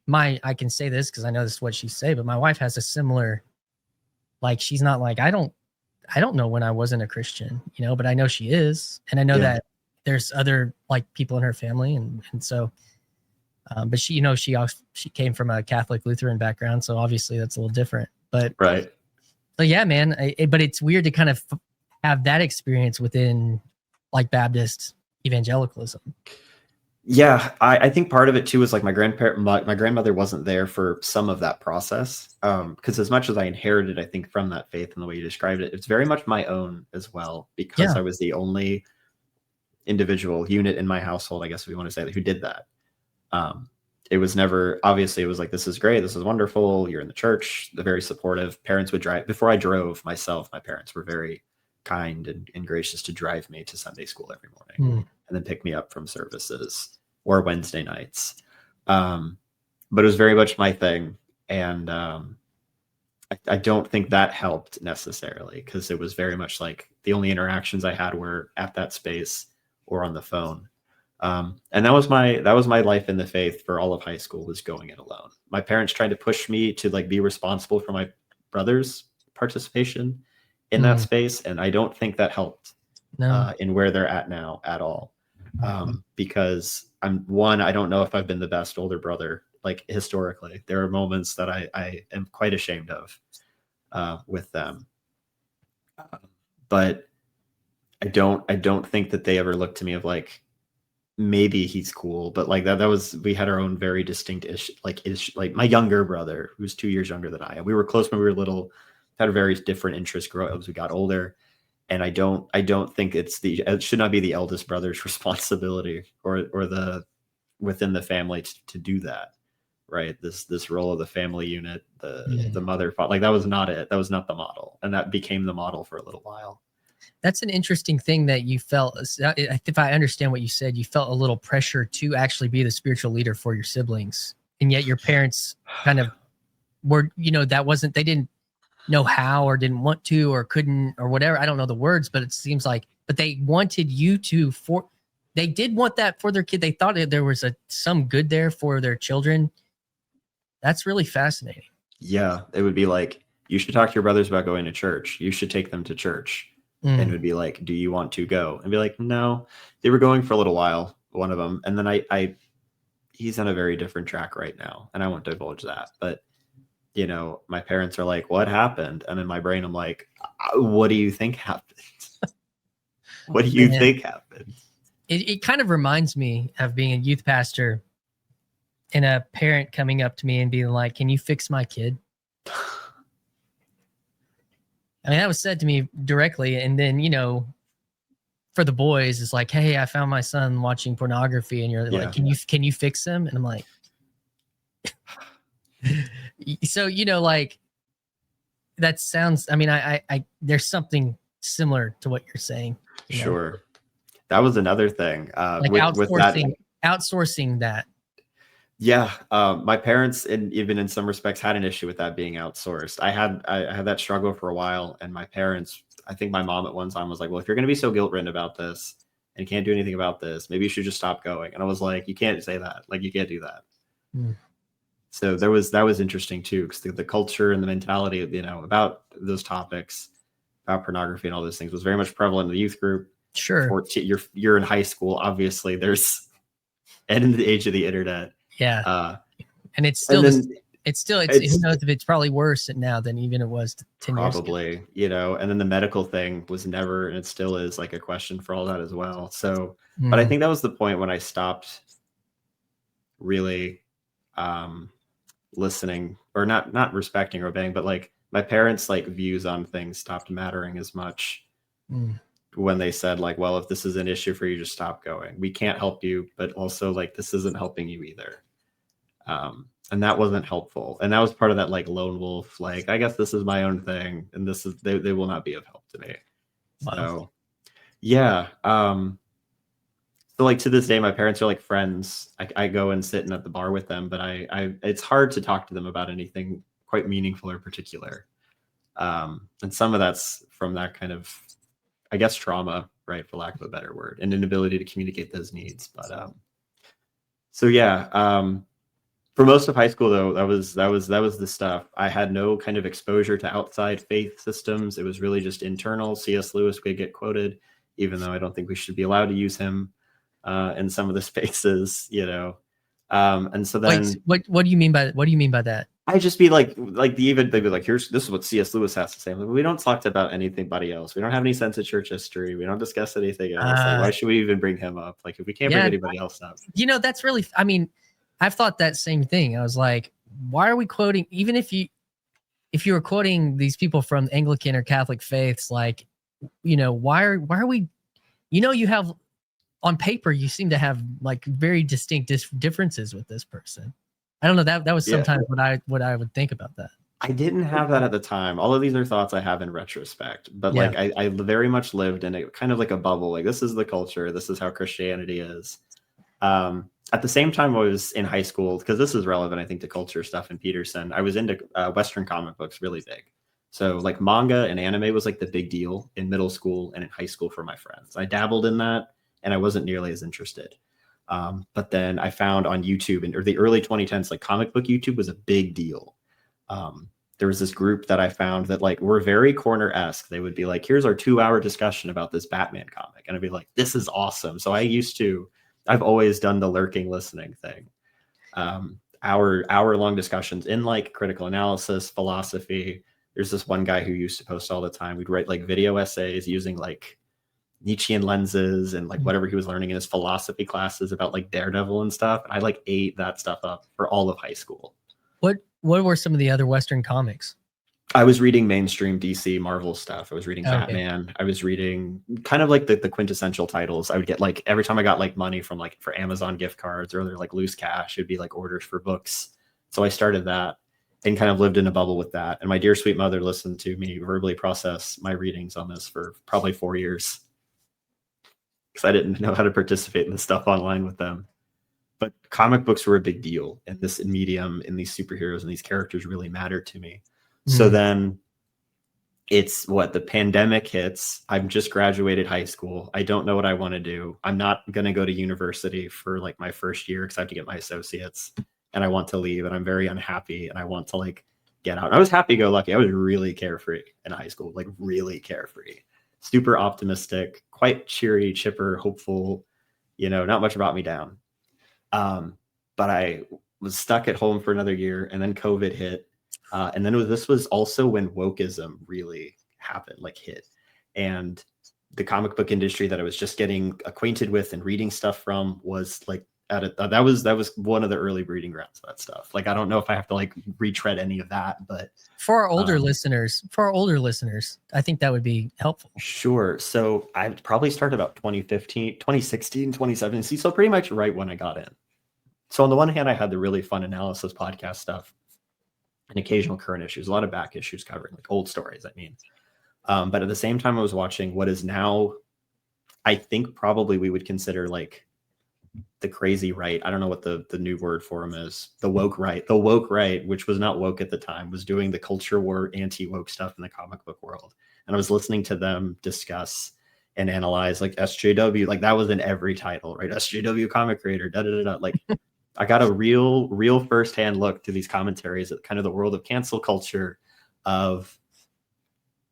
I can say this because I know this is what she say, but my wife has a similar, like, she's not like, I don't know when I wasn't a Christian, but I know she is. And I know that there's other like people in her family. And so, but she, she came from a Catholic Lutheran background. So obviously that's a little different, but yeah, man, but it's weird to kind of have that experience within like Baptist evangelicalism. Yeah, I think part of it too is like my grandmother wasn't there for some of that process. Because as much as I inherited, I think, from that faith and the way you described it, it's very much my own as well, because I was the only individual unit in my household, I guess if we want to say that, who did that. It was never, obviously it was like, this is great, this is wonderful, you're in the church, they're very supportive. Parents would drive, before I drove myself, my parents were very kind and gracious to drive me to Sunday school every morning and then pick me up from services or Wednesday nights. But it was very much my thing. And I don't think that helped necessarily, because it was very much like the only interactions I had were at that space or on the phone. And that was my life in the faith for all of high school, was going it alone. My parents tried to push me to like be responsible for my brother's participation in that space, and I don't think that helped in where they're at now at all. Because I don't know if I've been the best older brother. Like historically, there are moments that I am quite ashamed of with them. But I don't think that they ever looked to me of like, maybe he's cool, but like we had our own very distinct like my younger brother, who's 2 years younger than I am. We were close when we were little, had a very different interest grow up as we got older. And I don't think it should not be the eldest brother's responsibility or the within the family to do that. Right. This role of the family unit, the mother, like that was not it. That was not the model. And that became the model for a little while. That's an interesting thing that you felt. If I understand what you said, you felt a little pressure to actually be the spiritual leader for your siblings. And yet your parents kind of were, they didn't know how or didn't want to or couldn't or whatever. I don't know the words, but it seems like, but they wanted you to, they did want that for their kid. They thought that there was some good there for their children. That's really fascinating. Yeah. It would be like, you should talk to your brothers about going to church. You should take them to church. And it would be like, do you want to go? And be like, no. They were going for a little while, one of them. And then he's on a very different track right now. And I won't divulge that. But, my parents are like, what happened? And in my brain, I'm like, what do you think happened? What do you think happened? It kind of reminds me of being a youth pastor and a parent coming up to me and being like, can you fix my kid? I mean, that was said to me directly. And then, for the boys, it's like, hey, I found my son watching pornography. And you're like, can you fix him? And I'm like, so, like that sounds, I mean, I there's something similar to what you're saying. Sure. That was another thing. Like outsourcing that. Yeah, my parents, and even in some respects, had an issue with that being outsourced. I had that struggle for a while, and my parents, I think my mom at one time was like, "Well, if you're going to be so guilt-ridden about this and can't do anything about this, maybe you should just stop going." And I was like, "You can't say that. Like, you can't do that." So that was interesting too, because the culture and the mentality, about those topics, about pornography and all those things, was very much prevalent in the youth group. Sure, you're in high school. Obviously, and in the age of the internet. Yeah. And it's still, it's probably worse now than even it was 10 years ago. Probably, and then the medical thing was never, and it still is like a question for all that as well. So, but I think that was the point when I stopped really listening, or not respecting or obeying, but like my parents' like views on things stopped mattering as much when they said like, well, if this is an issue for you, just stop going. We can't help you, but also like this isn't helping you either. And that wasn't helpful. And that was part of that like lone wolf, like, I guess this is my own thing and this is, they will not be of help to me. Wow. So yeah. So like to this day, my parents are like friends. I go and sit at the bar with them, but it's hard to talk to them about anything quite meaningful or particular. And some of that's from that kind of, I guess, trauma, right, for lack of a better word, and inability to communicate those needs. But so yeah, for most of high school though, that was the stuff. I had no kind of exposure to outside faith systems. It was really just internal. C.S. Lewis could get quoted, even though I don't think we should be allowed to use him in some of the spaces, And so then, wait, what do you mean by that? I just be like they'd be like, this is what C.S. Lewis has to say. Like, we don't talk about anybody else. We don't have any sense of church history. We don't discuss anything else. Like, why should we even bring him up? Like, if we can't bring anybody else up. That's really, I mean, I've thought that same thing. I was like, why are we quoting, even if you were quoting these people from Anglican or Catholic faiths, like, why are we, you have on paper, you seem to have like very distinct differences with this person. I don't know, that was sometimes what I would think about that. I didn't have that at the time. All of these are thoughts I have in retrospect, but like I very much lived in a kind of like a bubble. Like, this is the culture. This is how Christianity is. At the same time, I was in high school, because this is relevant, I think, to culture stuff in Peterson. I was into Western comic books really big. So like manga and anime was like the big deal in middle school and in high school for my friends. I dabbled in that and I wasn't nearly as interested. But then I found on YouTube in the early 2010s, like comic book YouTube was a big deal. There was this group that I found that like were very corner-esque. They would be like, here's our 2-hour discussion about this Batman comic. And I'd be like, this is awesome. So I've always done the lurking listening thing. Hour-long discussions in like critical analysis, philosophy. There's this one guy who used to post all the time. We'd write like video essays using like Nietzschean lenses and like whatever he was learning in his philosophy classes about like Daredevil and stuff. And I like ate that stuff up for all of high school. What were some of the other Western comics? I was reading mainstream DC Marvel stuff. I was reading Batman. I was reading kind of like the quintessential titles. I would get like every time I got like money from like for Amazon gift cards or like loose cash, it'd be like orders for books. So I started that and kind of lived in a bubble with that. And my dear sweet mother listened to me verbally process my readings on this for probably 4 years because I didn't know how to participate in the stuff online with them. But comic books were a big deal, and this medium and these superheroes and these characters really mattered to me. So then it's the pandemic hits. I've just graduated high school. I don't know what I want to do. I'm not going to go to university for like my first year because I have to get my associates, and I want to leave, and I'm very unhappy, and I want to like get out. And I was happy-go-lucky. I was really carefree in high school, like really carefree, super optimistic, quite cheery, chipper, hopeful, not much brought me down. But I was stuck at home for another year, and then COVID hit. And then this was also when wokeism really happened, like hit. And the comic book industry that I was just getting acquainted with and reading stuff from was like that was one of the early breeding grounds of that stuff. Like, I don't know if I have to like retread any of that, but for our older listeners, I think that would be helpful. Sure. So I probably started about 2015, 2016, 2017. So pretty much right when I got in. So on the one hand, I had the really fun analysis podcast stuff and occasional current issues, a lot of back issues covering like old stories, but at the same time, I was watching what is now, I think probably we would consider like the crazy right. I don't know what the new word for them is. The woke right, which was not woke at the time, was doing the culture war anti-woke stuff in the comic book world. And I was listening to them discuss and analyze like SJW, like that was in every title, right? SJW comic creator, like I got a real firsthand look to these commentaries at kind of the world of cancel culture, of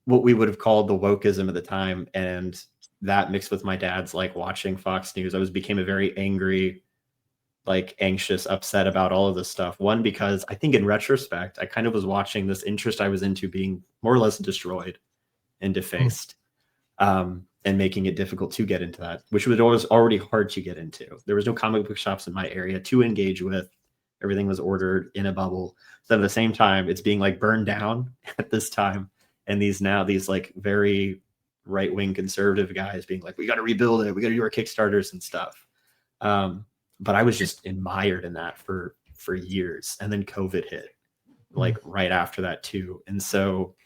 what we would have called the wokeism at the time. And that mixed with my dad's like watching Fox News, became a very angry, like anxious, upset about all of this stuff. One, because I think in retrospect, I kind of was watching this interest I was into being more or less destroyed and defaced. And making it difficult to get into that, which was already hard to get into. There was no comic book shops in my area to engage with. Everything was ordered in a bubble. So at the same time, it's being like burned down at this time. And these like very right-wing conservative guys being like, we got to rebuild it. We got to do our Kickstarters and stuff. But I was just admired in that for years. And then COVID hit like right after that too. And so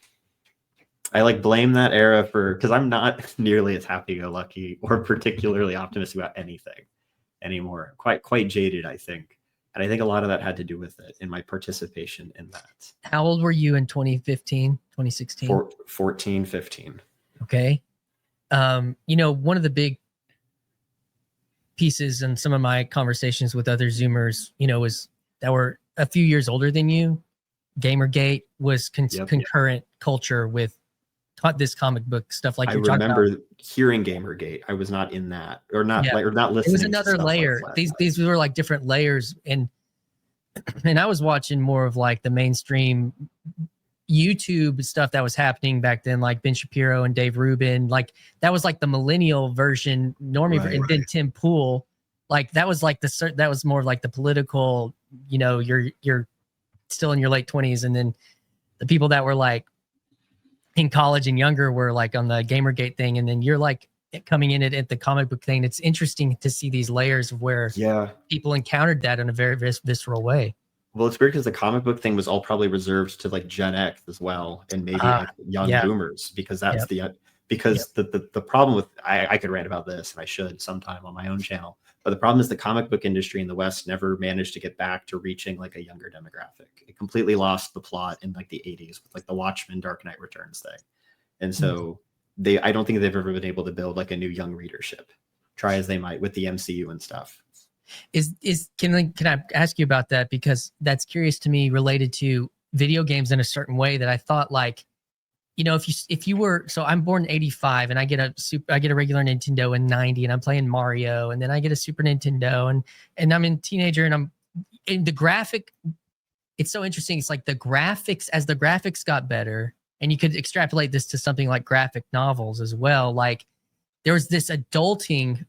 I like blame that era because I'm not nearly as happy-go-lucky or particularly optimistic about anything anymore. Quite jaded, I think. And I think a lot of that had to do with it in my participation in that. How old were you in 2015, 2016? 14, 15. Okay. One of the big pieces in some of my conversations with other Zoomers, was that were a few years older than you. Gamergate was concurrent culture with this comic book stuff. Like I remember hearing Gamergate. I was not in that, or not listening. It was another layer. Like these were like different layers, and I was watching more of like the mainstream YouTube stuff that was happening back then, like Ben Shapiro and Dave Rubin. Like that was like the millennial version, and then Tim Pool. Like that was like that was more like the political. You're still in your late 20s, and then the people that were like in college and younger were like on the Gamergate thing, and then you're like coming in at the comic book thing. It's interesting to see these layers of where people encountered that in a very visceral way. Well, it's weird because the comic book thing was all probably reserved to like Gen X as well, and maybe like young boomers, because that's the problem with I could rant about this, and I should sometime on my own channel. But the problem is the comic book industry in the West never managed to get back to reaching like a younger demographic. It completely lost the plot in like the 80s with like the Watchmen Dark Knight Returns thing. And so I don't think they've ever been able to build like a new young readership, try as they might with the MCU and stuff. Can I ask you about that, because that's curious to me, related to video games in a certain way that I thought, like, if you were, so I'm born in 85 and I get a regular Nintendo in 90 and I'm playing Mario, and then I get a Super Nintendo and I'm a teenager and I'm in the graphic. It's so interesting. It's like the graphics got better, and you could extrapolate this to something like graphic novels as well. Like, there was this adulting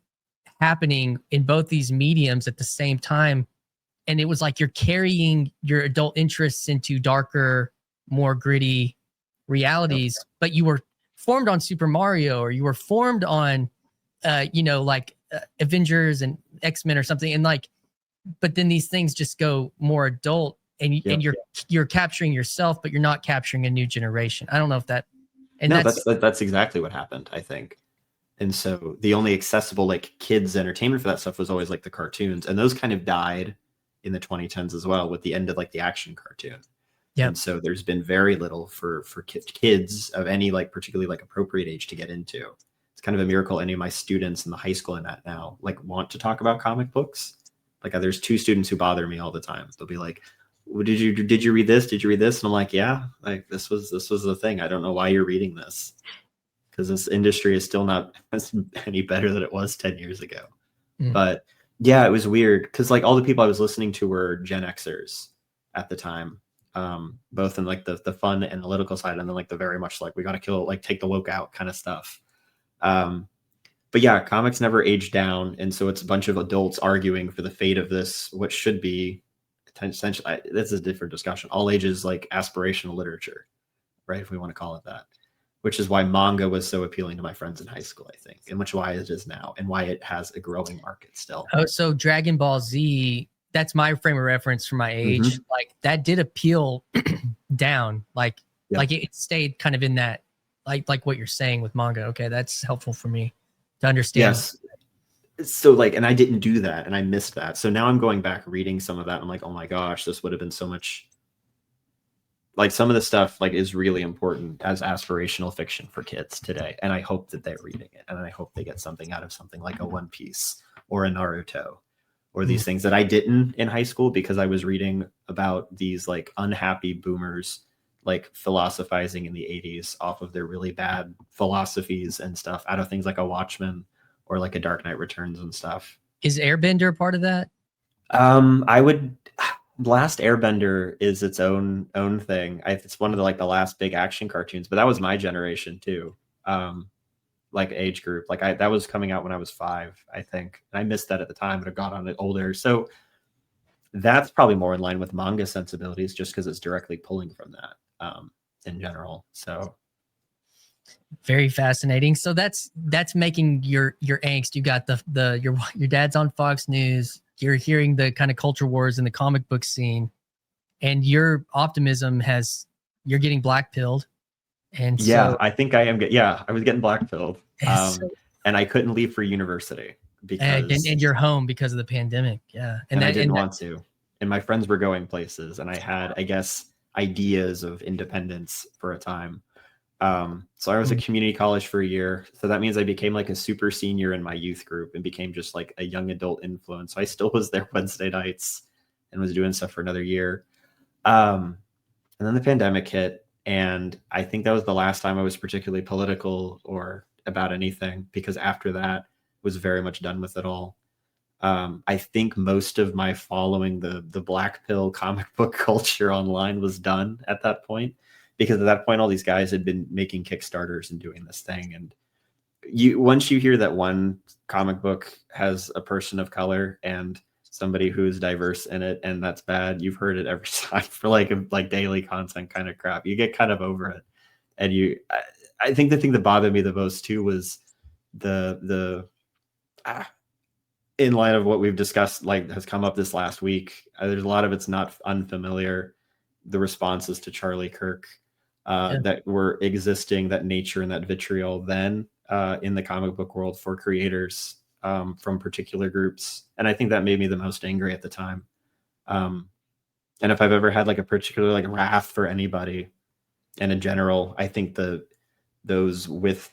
happening in both these mediums at the same time. And it was like you're carrying your adult interests into darker, more gritty realities, but you were formed on Super Mario, or you were formed on, Avengers and X-Men or something. And like, but then these things just go more adult, and you're capturing yourself, but you're not capturing a new generation. I don't know if that, and no, that's exactly what happened, I think. And so the only accessible like kids entertainment for that stuff was always like the cartoons, and those kind of died in the 2010s as well with the end of like the action cartoon. Yeah. And so there's been very little for kids of any like particularly like appropriate age to get into. It's kind of a miracle any of my students in the high school I'm at now like want to talk about comic books. Like there's 2 students who bother me all the time. They'll be like, well, did you read this? Did you read this? And I'm like, yeah, like this was the thing. I don't know why you're reading this, because this industry is still not any better than it was 10 years ago. But yeah, it was weird because like all the people I was listening to were Gen Xers at the time, both in like the fun analytical side, and then like the very much like we got to kill, like take the woke out kind of stuff. But yeah, comics never aged down. And so it's a bunch of adults arguing for the fate of this, what should be essentially, this is a different discussion, all ages like aspirational literature, right? If we want to call it that. Which is why manga was so appealing to my friends in high school, I think, and which why it is now, and why it has a growing market still. Oh, so Dragon Ball Z, that's my frame of reference for my age. Like that did appeal down, like it stayed kind of in that, like what you're saying with manga. Okay, that's helpful for me to understand. Yes. So like, and I didn't do that, and I missed that. So now I'm going back reading some of that. And I'm like, oh my gosh, this would have been so much. Like some of the stuff like is really important as aspirational fiction for kids today. And I hope that they're reading it. And I hope they get something out of something like a One Piece or a Naruto or these things that I didn't in high school, because I was reading about these like unhappy boomers, like philosophizing in the 80s off of their really bad philosophies and stuff, out of things like a Watchmen or like a Dark Knight Returns and stuff. Is Airbender part of that? Last Airbender is its own thing. It's one of the last big action cartoons, but that was my generation too. Like age group, that was coming out when I was 5, I think. And I missed that at the time, but I got on it older. So that's probably more in line with manga sensibilities, just because it's directly pulling from that in general. So very fascinating. So that's making your angst. You got your dad's on Fox News. You're hearing the kind of culture wars in the comic book scene, and your optimism you're getting blackpilled. And yeah, I think I am. I was getting blackpilled, and I couldn't leave for university because and you're home because of the pandemic. Yeah, and I didn't want to. And my friends were going places, and I had, I guess, ideas of independence for a time. So I was at community college for a year. So that means I became like a super senior in my youth group and became just like a young adult influence. So I still was there Wednesday nights and was doing stuff for another year. And then the pandemic hit. And I think that was the last time I was particularly political or about anything, because after that was very much done with it all. I think most of my following the black pill comic book culture online was done at that point. Because at that point, all these guys had been making Kickstarters and doing this thing. And once you hear that one comic book has a person of color and somebody who's diverse in it, and that's bad, you've heard it every time for like daily content kind of crap. You get kind of over it. And I think the thing that bothered me the most too was in line of what we've discussed, like has come up this last week. There's a lot of it's not unfamiliar. The responses to Charlie Kirk. That were existing, that nature and that vitriol then in the comic book world for creators from particular groups. And I think that made me the most angry at the time. And if I've ever had like a particular like wrath for anybody and in general, I think those with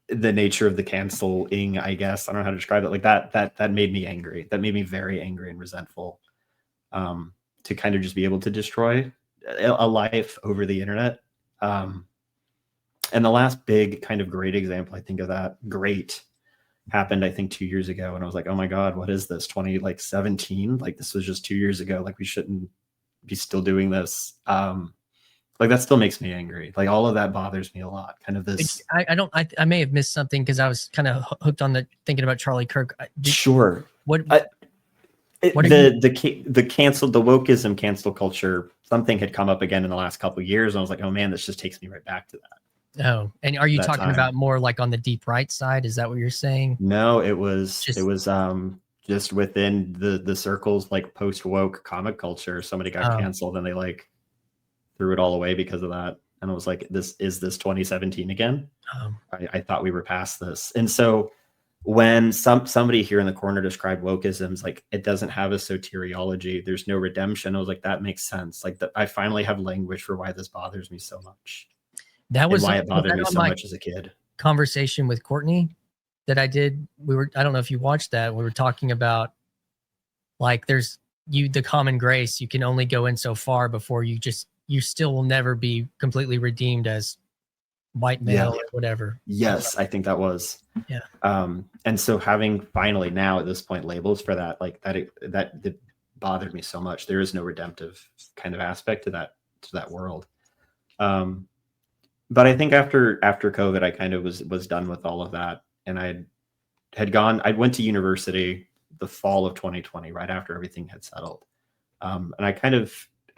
the nature of the canceling, I guess. I don't know how to describe it. Like that made me angry. That made me very angry and resentful. To kind of just be able to destroy a life over the internet. And the last big kind of great example I think of that happened, I think 2 years ago. And I was like, oh my God, what is this? 2017? Like this was just 2 years ago. Like we shouldn't be still doing this. Like that still makes me angry. Like all of that bothers me a lot. Kind of this. I may have missed something because I was kind of hooked on thinking about Charlie Kirk. Sure. What the wokeism cancel culture, something had come up again in the last couple of years. And I was like, oh man, this just takes me right back to that. Oh, and are you talking about more like on the deep right side? Is that what you're saying? No, it was just within the circles, like post woke comic culture. Somebody got canceled and they like threw it all away because of that. And I was like, this 2017 again? I thought we were past this. And so when somebody here in the corner described wokeisms, like it doesn't have a soteriology, there's no redemption. I was like, that makes sense. Like I finally have language for why this bothers me so much. That was why it bothered me so much as a kid. Conversation with Courtney that I did. I don't know if you watched that. We were talking about like there's the common grace. You can only go in so far before you still will never be completely redeemed as white male or whatever. Yes, I think that was. Yeah. And so having finally now at this point labels for that, like that bothered me so much. There is no redemptive kind of aspect to that world. But I think after COVID, I kind of was done with all of that. And I went to university the fall of 2020, right after everything had settled. And I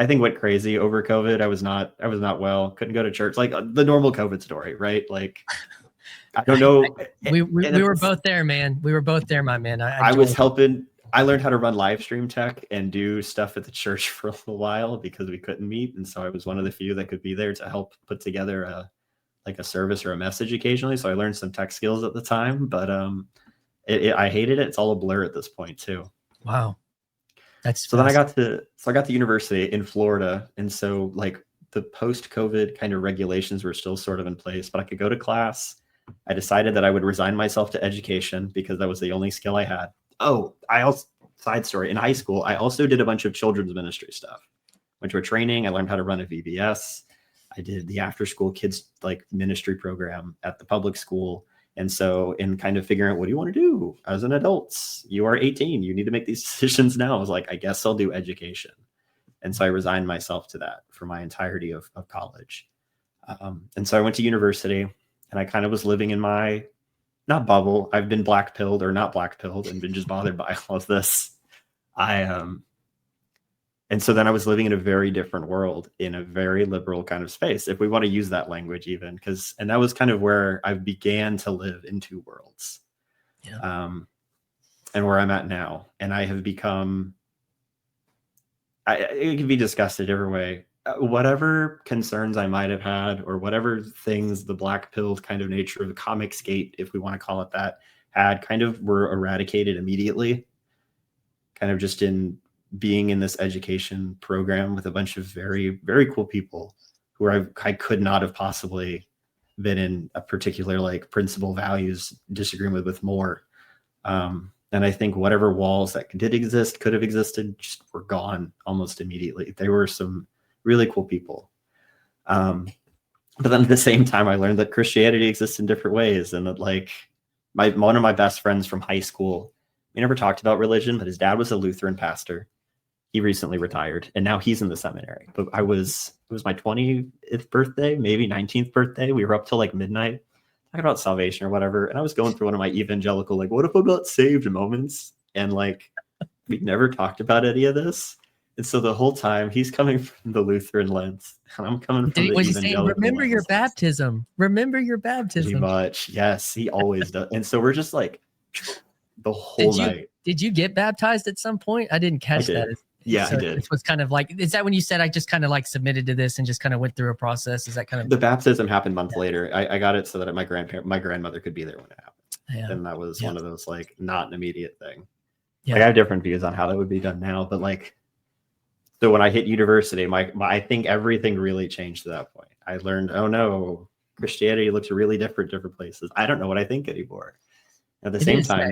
think went crazy over COVID. I was not well, couldn't go to church, like the normal COVID story, right? Like, I don't know. We were both there, man. We were both there, my man. I was helping. I learned how to run live stream tech and do stuff at the church for a little while because we couldn't meet. And so I was one of the few that could be there to help put together a service or a message occasionally. So I learned some tech skills at the time, but I hated it. It's all a blur at this point too. Wow. Then I got to university in Florida. And so like the post-COVID kind of regulations were still sort of in place, but I could go to class. I decided that I would resign myself to education because that was the only skill I had. Oh, side story, in high school, I also did a bunch of children's ministry stuff. Went to a training. I learned how to run a VBS. I did the after school kids like ministry program at the public school. And so in kind of figuring out what do you want to do as an adult, you are 18, you need to make these decisions now. I was like, I guess I'll do education. And so I resigned myself to that for my entirety of college. And so I went to university and I kind of was living in my, not bubble. I've been black-pilled or not black-pilled and been just bothered by all of this. And so then I was living in a very different world in a very liberal kind of space, if we want to use that language even, and that was kind of where I began to live in two worlds. Yeah. And where I'm at now. And I have become, it can be discussed a different way. Whatever concerns I might have had, or whatever things the black-pilled kind of nature of the Comicsgate, if we want to call it that, had kind of were eradicated immediately, kind of just in being in this education program with a bunch of very, very cool people who I could not have possibly been in a particular like principle values disagreement with more. And I think whatever walls that could have existed, just were gone almost immediately. They were some really cool people. But then at the same time, I learned that Christianity exists in different ways. And that like one of my best friends from high school, we never talked about religion, but his dad was a Lutheran pastor. He recently retired and now he's in the seminary. But it was my 20th birthday, maybe 19th birthday. We were up till like midnight talking about salvation or whatever. And I was going through one of my evangelical, like, what if I'm not saved moments? And like, we never talked about any of this. And so the whole time he's coming from the Lutheran lens and I'm coming from the evangelical lens. Remember your baptism. Remember your baptism. Pretty much. Yes, he always does. And so we're just like the whole night. Did you get baptized at some point? I didn't catch that. Yeah, so I did. It was kind of like, is that when you said I just kind of like submitted to this and just kind of went through a process? Is that kind of the baptism happened months later? I got it so that my grandmother could be there when it happened. Yeah. And that was one of those like not an immediate thing. Yeah. Like I have different views on how that would be done now, but like, so when I hit university, I think everything really changed to that point. I learned, oh no, Christianity looks really different places. I don't know what I think anymore. At the same time,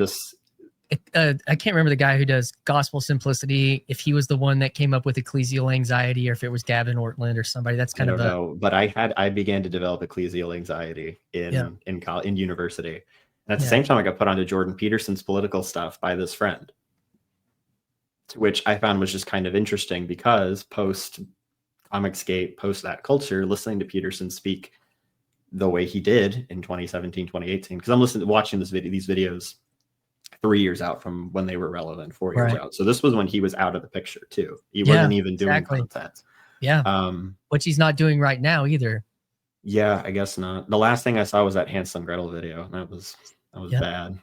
I can't remember the guy who does gospel simplicity, if he was the one that came up with ecclesial anxiety or if it was Gavin Ortland or somebody. That's kind of know, but I began to develop ecclesial anxiety in university. And at the same time, I got put onto Jordan Peterson's political stuff by this friend, which I found was just kind of interesting because post Comicsgate, post that culture, listening to Peterson speak the way he did in 2017, 2018, because I'm watching these videos 3 years out from when they were relevant, 4 years out. So this was when he was out of the picture too. He wasn't even doing content. Yeah. Which he's not doing right now either. Yeah, I guess not. The last thing I saw was that Hansel and Gretel video. And that was bad.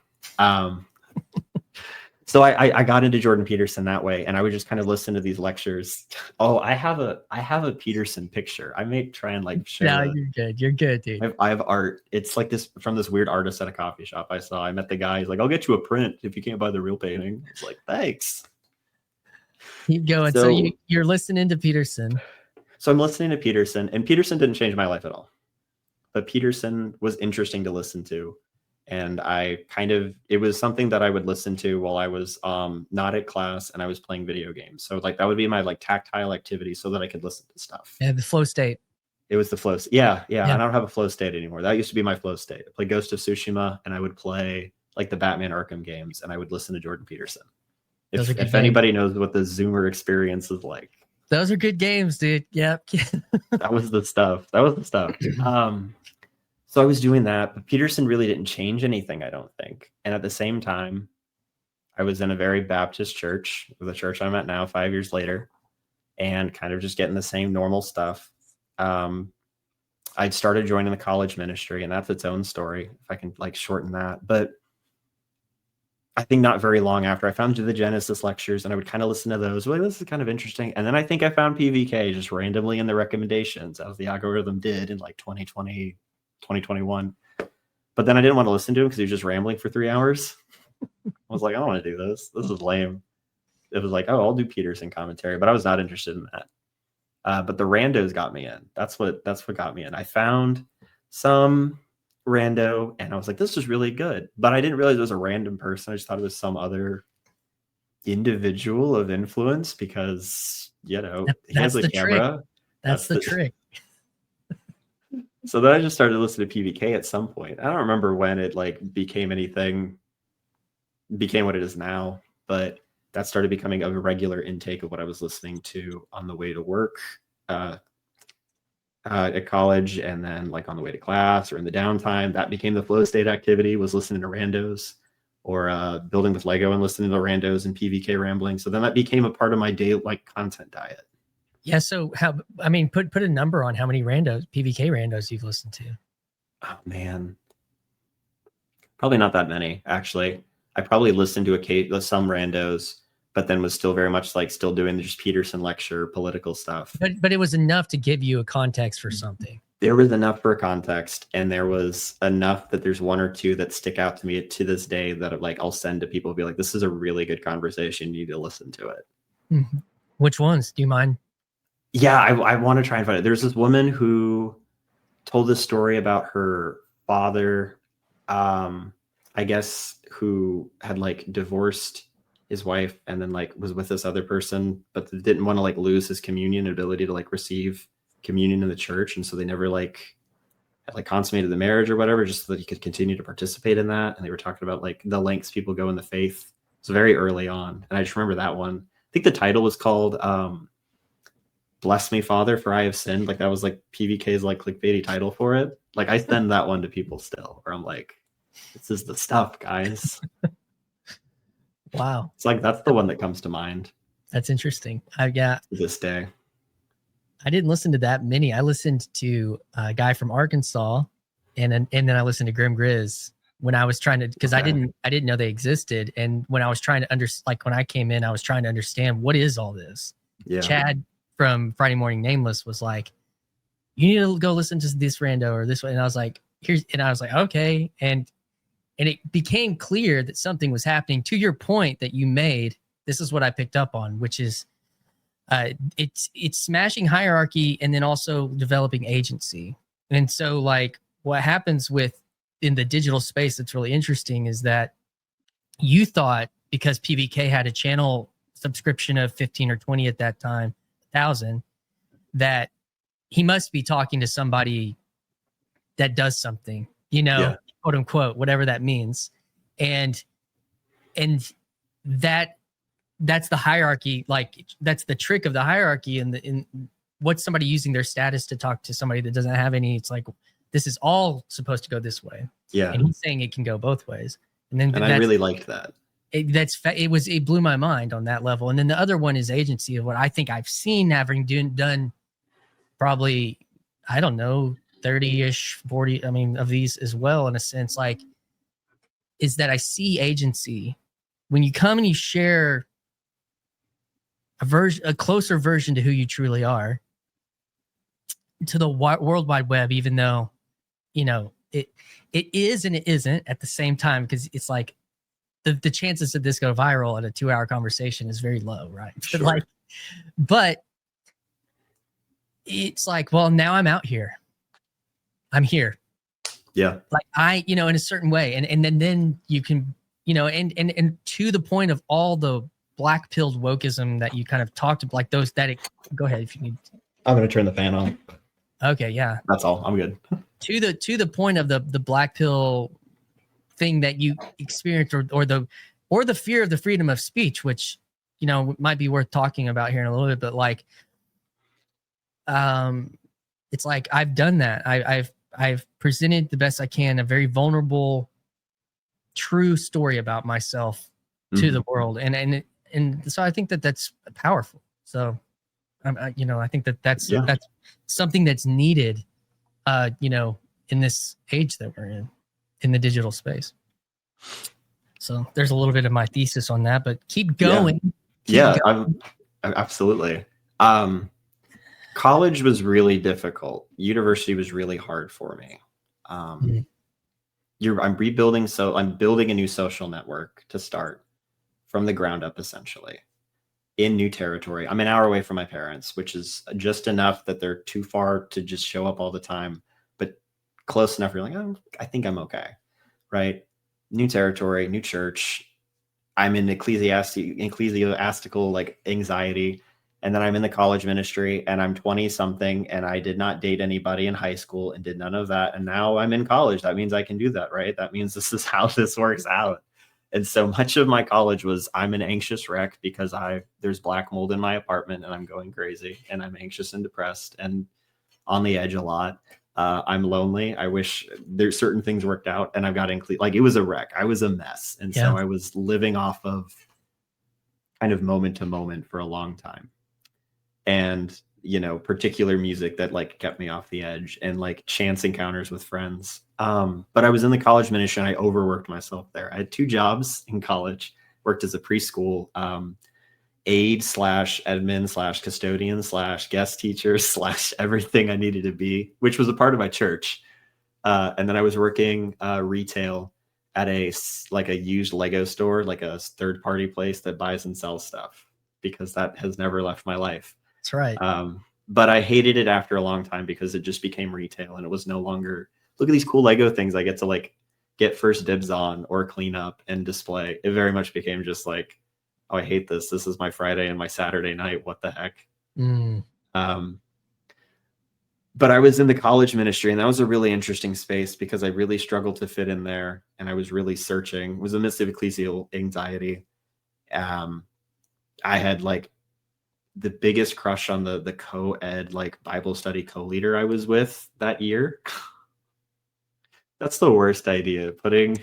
So I got into Jordan Peterson that way, and I would just kind of listen to these lectures. Oh, I have a Peterson picture. I may try and like show. No, you're good, dude. I have art. It's like this from this weird artist at a coffee shop I saw. I met the guy. He's like, "I'll get you a print if you can't buy the real painting." It's like, thanks. Keep going. So you're listening to Peterson. So I'm listening to Peterson, and Peterson didn't change my life at all. But Peterson was interesting to listen to. And it was something that I would listen to while I was not at class and I was playing video games. So like that would be my like tactile activity so that I could listen to stuff. Yeah, the flow state. It was the flow. Yeah. I don't have a flow state anymore. That used to be my flow state. I played Ghost of Tsushima and I would play like the Batman Arkham games and I would listen to Jordan Peterson. If anybody knows what the Zoomer experience is like. Those are good games, dude. Yep. That was the stuff. So I was doing that, but Peterson really didn't change anything, I don't think. And at the same time, I was in a very Baptist church, the church I'm at now 5 years later, and kind of just getting the same normal stuff. I'd started joining the college ministry, and that's its own story, if I can like shorten that. But I think not very long after I found the Genesis lectures, and I would kind of listen to those. Well, this is kind of interesting. And then I think I found PVK just randomly in the recommendations, as the algorithm did in like 2020. 2021, but then I didn't want to listen to him because he was just rambling for 3 hours. I was like, I don't want to do this. This is lame. It was like, oh, I'll do Peterson commentary, but I was not interested in that. But the randos got me in. That's what got me in. I found some rando, and I was like, this is really good. But I didn't realize it was a random person. I just thought it was some other individual of influence because he has a camera. That's the trick. So then I just started listening to PVK at some point. I don't remember when it like became what it is now, but that started becoming a regular intake of what I was listening to on the way to work at college, and then like on the way to class or in the downtime. That became the flow state activity, was listening to randos or building with Lego and listening to randos and PVK rambling. So then that became a part of my daily like content diet. Yeah. So put a number on how many PVK randos you've listened to. Oh man, probably not that many. Actually, I probably listened to some randos, but then was still very much like still doing just Peterson lecture political stuff. But it was enough to give you a context for something. There was enough for a context, and there was enough that there's one or two that stick out to me to this day that like I'll send to people and be like, this is a really good conversation. You need to listen to it. Mm-hmm. Which ones? Do you mind? Yeah, I want to try and find it. There's this woman who told this story about her father, I guess, who had like divorced his wife and then like was with this other person, but didn't want to like lose his communion ability to like receive communion in the church. And so they never like had like consummated the marriage or whatever, just so that he could continue to participate in that. And they were talking about like the lengths people go in the faith. It's very early on. And I just remember that one. I think the title was called Bless Me, Father, for I Have Sinned. Like that was like PVK's like clickbaity title for it. Like I send that one to people still, where I'm like, this is the stuff, guys. Wow. It's like, that's the one that comes to mind. That's interesting. To this day. I didn't listen to that many. I listened to a guy from Arkansas, and then I listened to Griz when I was trying to, because I didn't know they existed. And when I was trying to when I came in, I was trying to understand what is all this. Yeah. Chad from Friday Morning Nameless was like, you need to go listen to this rando or this one. And I was like, okay. And it became clear that something was happening. To your point that you made, this is what I picked up on, which is it's smashing hierarchy and then also developing agency. And so like what happens in the digital space that's really interesting is that you thought because PBK had a channel subscription of 15 or 20 at that time, 1,000, that he must be talking to somebody that does something, quote unquote, whatever that means. And that's the hierarchy. Like that's the trick of the hierarchy in what's somebody using their status to talk to somebody that doesn't have any. It's like, this is all supposed to go this way. Yeah. And he's saying it can go both ways. And I really liked that. It blew my mind on that level. And then the other one is agency, of what I think I've seen having done probably, I don't know, 30-ish, 40, of these as well, in a sense, like, is that I see agency when you come and you share a closer version to who you truly are to the World Wide Web, even though, it is and it isn't at the same time, because it's like the chances that this go viral at a 2-hour conversation is very low, right? Sure. But it's like, well, now I'm out here. I'm here. Yeah. Like in a certain way. And then you can, and to the point of all the black pilled wokeism that you kind of talked about, like those go ahead if you need. I'm going to turn the fan on. Okay. Yeah. That's all. I'm good. To the point of the black pill thing that you experienced, or the fear of the freedom of speech, which, might be worth talking about here in a little bit, but like, it's like, I've done that. I've presented the best I can, a very vulnerable, true story about myself to the world. And so I think that's powerful. So, I think that's something that's needed, in this age that we're in the digital space. So there's a little bit of my thesis on that, but keep going. Yeah, absolutely. College was really difficult. University was really hard for me. I'm building a new social network to start from the ground up, essentially, in new territory. I'm an hour away from my parents, which is just enough that they're too far to just show up all the time, but close enough. You're like, oh, I think I'm okay, right? New territory, new church. I'm in ecclesiastical like anxiety. And then I'm in the college ministry and I'm 20 something and I did not date anybody in high school and did none of that. And now I'm in college. That means I can do that, right? That means this is how this works out. And so much of my college was, I'm an anxious wreck because there's black mold in my apartment and I'm going crazy and I'm anxious and depressed and on the edge a lot. I'm lonely. I wish there's certain things worked out and I've got like, it was a wreck. I was a mess. And so I was living off of kind of moment to moment for a long time. And, particular music that like kept me off the edge and like chance encounters with friends. But I was in the college ministry and I overworked myself there. I had 2 jobs in college, worked as a preschool aide / admin / custodian / guest teacher / everything I needed to be, which was a part of my church. And then I was working retail at a used Lego store, like a third party place that buys and sells stuff, because that has never left my life. That's right. But I hated it after a long time because it just became retail and it was no longer, look at these cool Lego things I get to like get first dibs on or clean up and display. It very much became just like, oh, I hate this. This is my Friday and my Saturday night. What the heck? But I was in the college ministry and that was a really interesting space because I really struggled to fit in there. And I was really searching. It was in the midst of ecclesial anxiety. I had like the biggest crush on the co-ed like Bible study co-leader I was with that year. That's the worst idea. Putting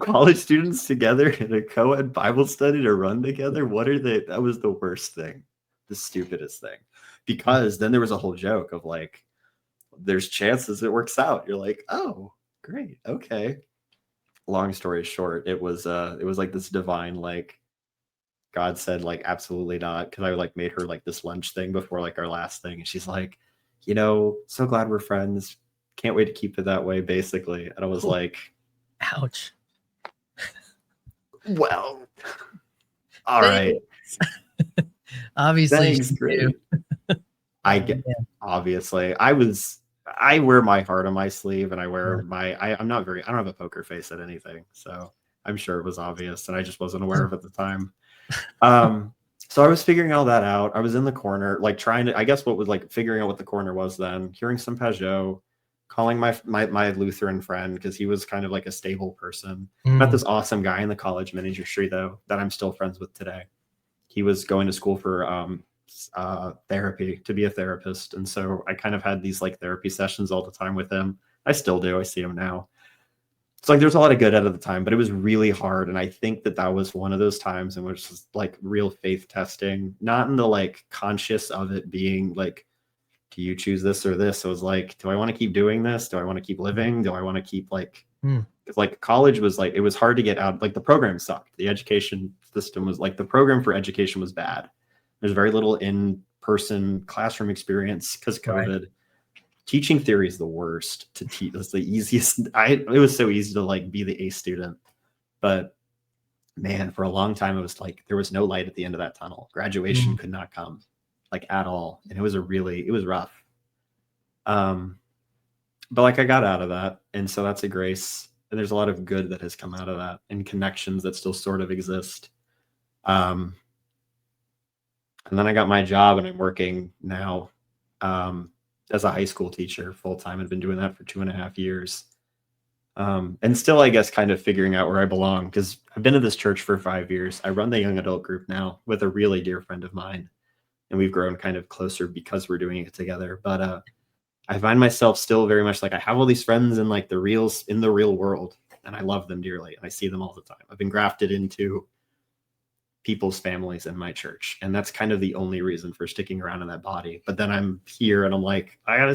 college students together in a co-ed Bible study to run together. That was the worst thing, the stupidest thing, because then there was a whole joke of like, there's chances it works out. You're like, oh, great. Okay. Long story short, it was like this divine, like, God said like, absolutely not. Cause I like made her like this lunch thing before like our last thing. And she's like, so glad we're friends. Can't wait to keep it that way, basically. And I was like, ouch. Well, all right. Obviously. Thanks, great. obviously. I wear my heart on my sleeve, and I wear I don't have a poker face at anything, so I'm sure it was obvious, and I just wasn't aware of it at the time. So I was figuring all that out. I was in the corner, like trying to, I guess what was like figuring out what the corner was then, hearing some Peugeot, calling my Lutheran friend because he was kind of like a stable person. Met this awesome guy in the college ministry though that I'm still friends with today. He was going to school for therapy to be a therapist, and so I kind of had these like therapy sessions all the time with him. I still do. I see him now. It's like there's a lot of good out of the time, but it was really hard. And I think that was one of those times in which it's like real faith testing, not in the like conscious of it being like, do you choose this or this? It was like, do I want to keep doing this? Do I want to keep living? Do I want to keep like, like college was like, it was hard to get out. Like the program sucked. The education system was like, the program for education was bad. There's very little in-person classroom experience because COVID. Teaching theory is the worst to teach. That's the easiest. It was so easy to like be the A student, but man, for a long time it was like there was no light at the end of that tunnel. Graduation could not come, like at all, and it was rough. But like I got out of that, and so that's a grace. And there's a lot of good that has come out of that, and connections that still sort of exist. And then I got my job, and I'm working now. As a high school teacher full-time. I've been doing that for 2.5 years. And still, I guess, kind of figuring out where I belong because I've been at this church for 5 years. I run the young adult group now with a really dear friend of mine, and we've grown kind of closer because we're doing it together. But I find myself still very much like I have all these friends in like in the real world, and I love them dearly, and I see them all the time. I've been grafted into people's families in my church, and that's kind of the only reason for sticking around in that body. But then I'm here and I'm like, I gotta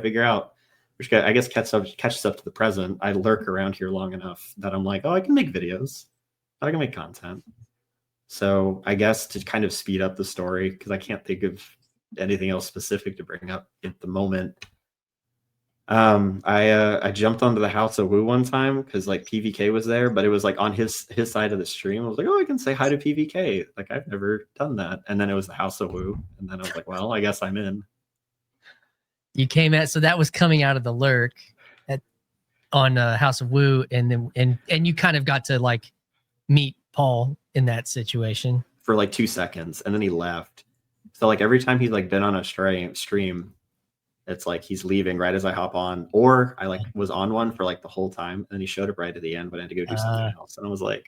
figure out, which I guess catches up to the present. I lurk around here long enough that I'm like, oh, I can make videos, I can make content. So I guess to kind of speed up the story, because I can't think of anything else specific to bring up at the moment. I jumped onto the House of Woo one time because like PVK was there, but it was like on his side of the stream. I was like, oh, I can say hi to PVK. Like I've never done that. And then it was the House of Woo, and then I was like, well, I guess I'm in. You came at, so that was coming out of the lurk on House of Woo, and then and you kind of got to like meet Paul in that situation for like 2 seconds, and then he left. So like every time he's like been on a stream, it's like he's leaving right as I hop on, or I like was on one for like the whole time, and then he showed up right at the end, but I had to go do something else. And I was like,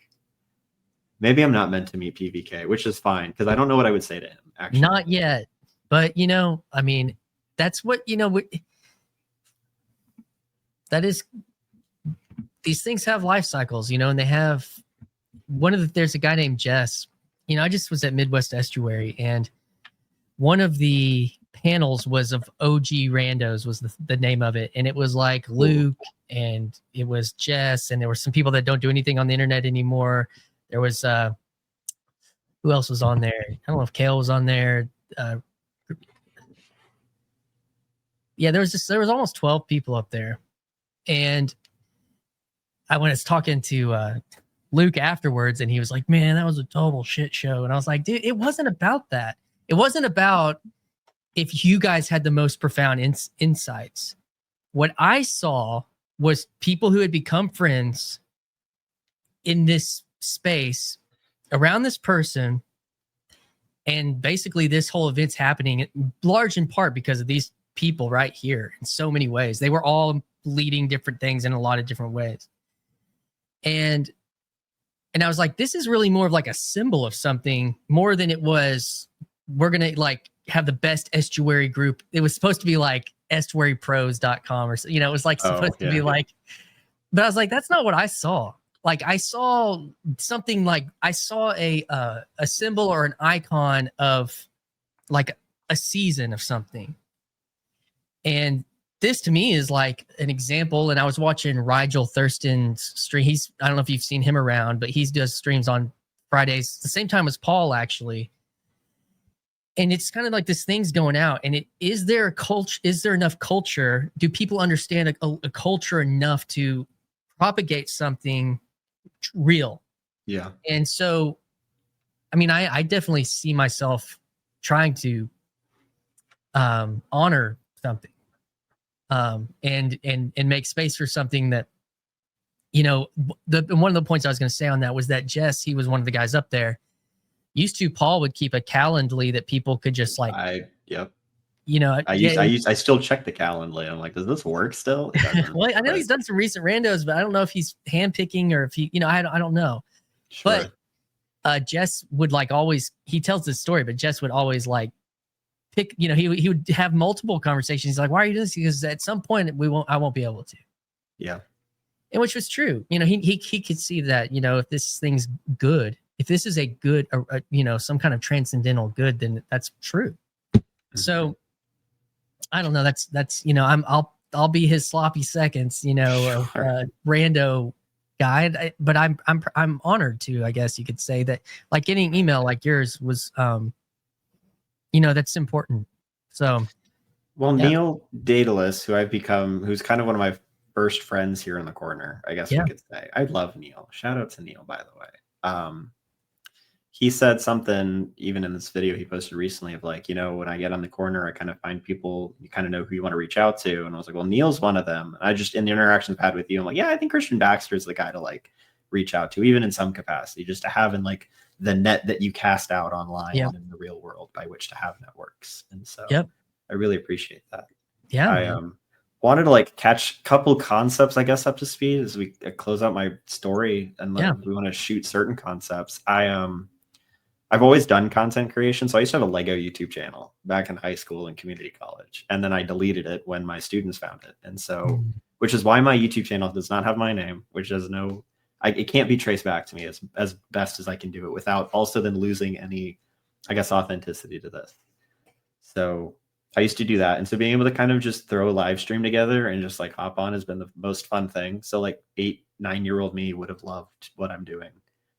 maybe I'm not meant to meet PVK, which is fine because I don't know what I would say to him. Actually, not yet, but you know, I mean, that's what that is. These things have life cycles, and they have there's a guy named Jess. I just was at Midwest Estuary, and one of the panels was of OG Randos was the name of it, and it was like Luke, and it was Jess, and there were some people that don't do anything on the internet anymore. There was who else was on there? I don't know if Kale was on there. Yeah, there was almost 12 people up there, and I was talking to Luke afterwards, and he was like, "Man, that was a total shit show." And I was like, "Dude, it wasn't about that. It wasn't about if you guys had the most profound insights. What I saw was people who had become friends in this space around this person, and basically this whole event's happening large in part because of these people right here in so many ways. They were all leading different things in a lot of different ways. And I was like, this is really more of like a symbol of something more than it was, we're going to like have the best estuary group. It was supposed to be like estuarypros.com or, it was like supposed to be like, but I was like, that's not what I saw. Like I saw something like I saw a symbol or an icon of like a season of something. And this to me is like an example. And I was watching Rigel Thurston's stream. I don't know if you've seen him around, but he does streams on Fridays, the same time as Paul actually. And it's kind of like this thing's going out. And is there a culture? Is there enough culture? Do people understand a culture enough to propagate something real? Yeah. And so, I mean, I definitely see myself trying to honor something, and make space for something that, you know, one of the points I was going to say on that was that Jess, he was one of the guys up there. Used to, Paul would keep a Calendly that people could just like, you know, I still check the Calendly. I'm like, does this work still? Well, I know he's done some recent randos, but I don't know if he's handpicking or if he, you know, I don't know. Sure. But Jess would like always, he tells this story, but Jess would always like pick, you know, he would have multiple conversations. He's like, why are you doing this? Because at some point I won't be able to. Yeah. And which was true. You know, he could see that, you know, if this thing's good, if this is a good, you know, some kind of transcendental good, then that's true. Mm-hmm. So I don't know. That's, you know, I'll be his sloppy seconds, you know, sure. Rando guy, but I'm honored to, I guess you could say that, like getting email like yours was, you know, that's important. So, well, yeah. Neil Daedalus, who's kind of one of my first friends here in the corner, I guess we could say. I love Neil. Shout out to Neil, by the way. He said something even in this video he posted recently of like, you know, when I get on the corner, I kind of find people, you kind of know who you want to reach out to. And I was like, well, Neil's one of them. And I just, in the interactions I've had with you, I'm like, yeah, I think Christian Baxter is the guy to like reach out to, even in some capacity, just to have in like the net that you cast out online and in the real world by which to have networks. And so I really appreciate that. Yeah. I wanted to like catch a couple concepts, I guess, up to speed as we close out my story. And we want to shoot certain concepts. I've always done content creation. So I used to have a Lego YouTube channel back in high school and community college. And then I deleted it when my students found it. And so, which is why my YouTube channel does not have my name, which has it can't be traced back to me as best as I can do it without also then losing any, I guess, authenticity to this. So I used to do that. And so being able to kind of just throw a live stream together and just like hop on has been the most fun thing. So like 8-9-year-old me would have loved what I'm doing.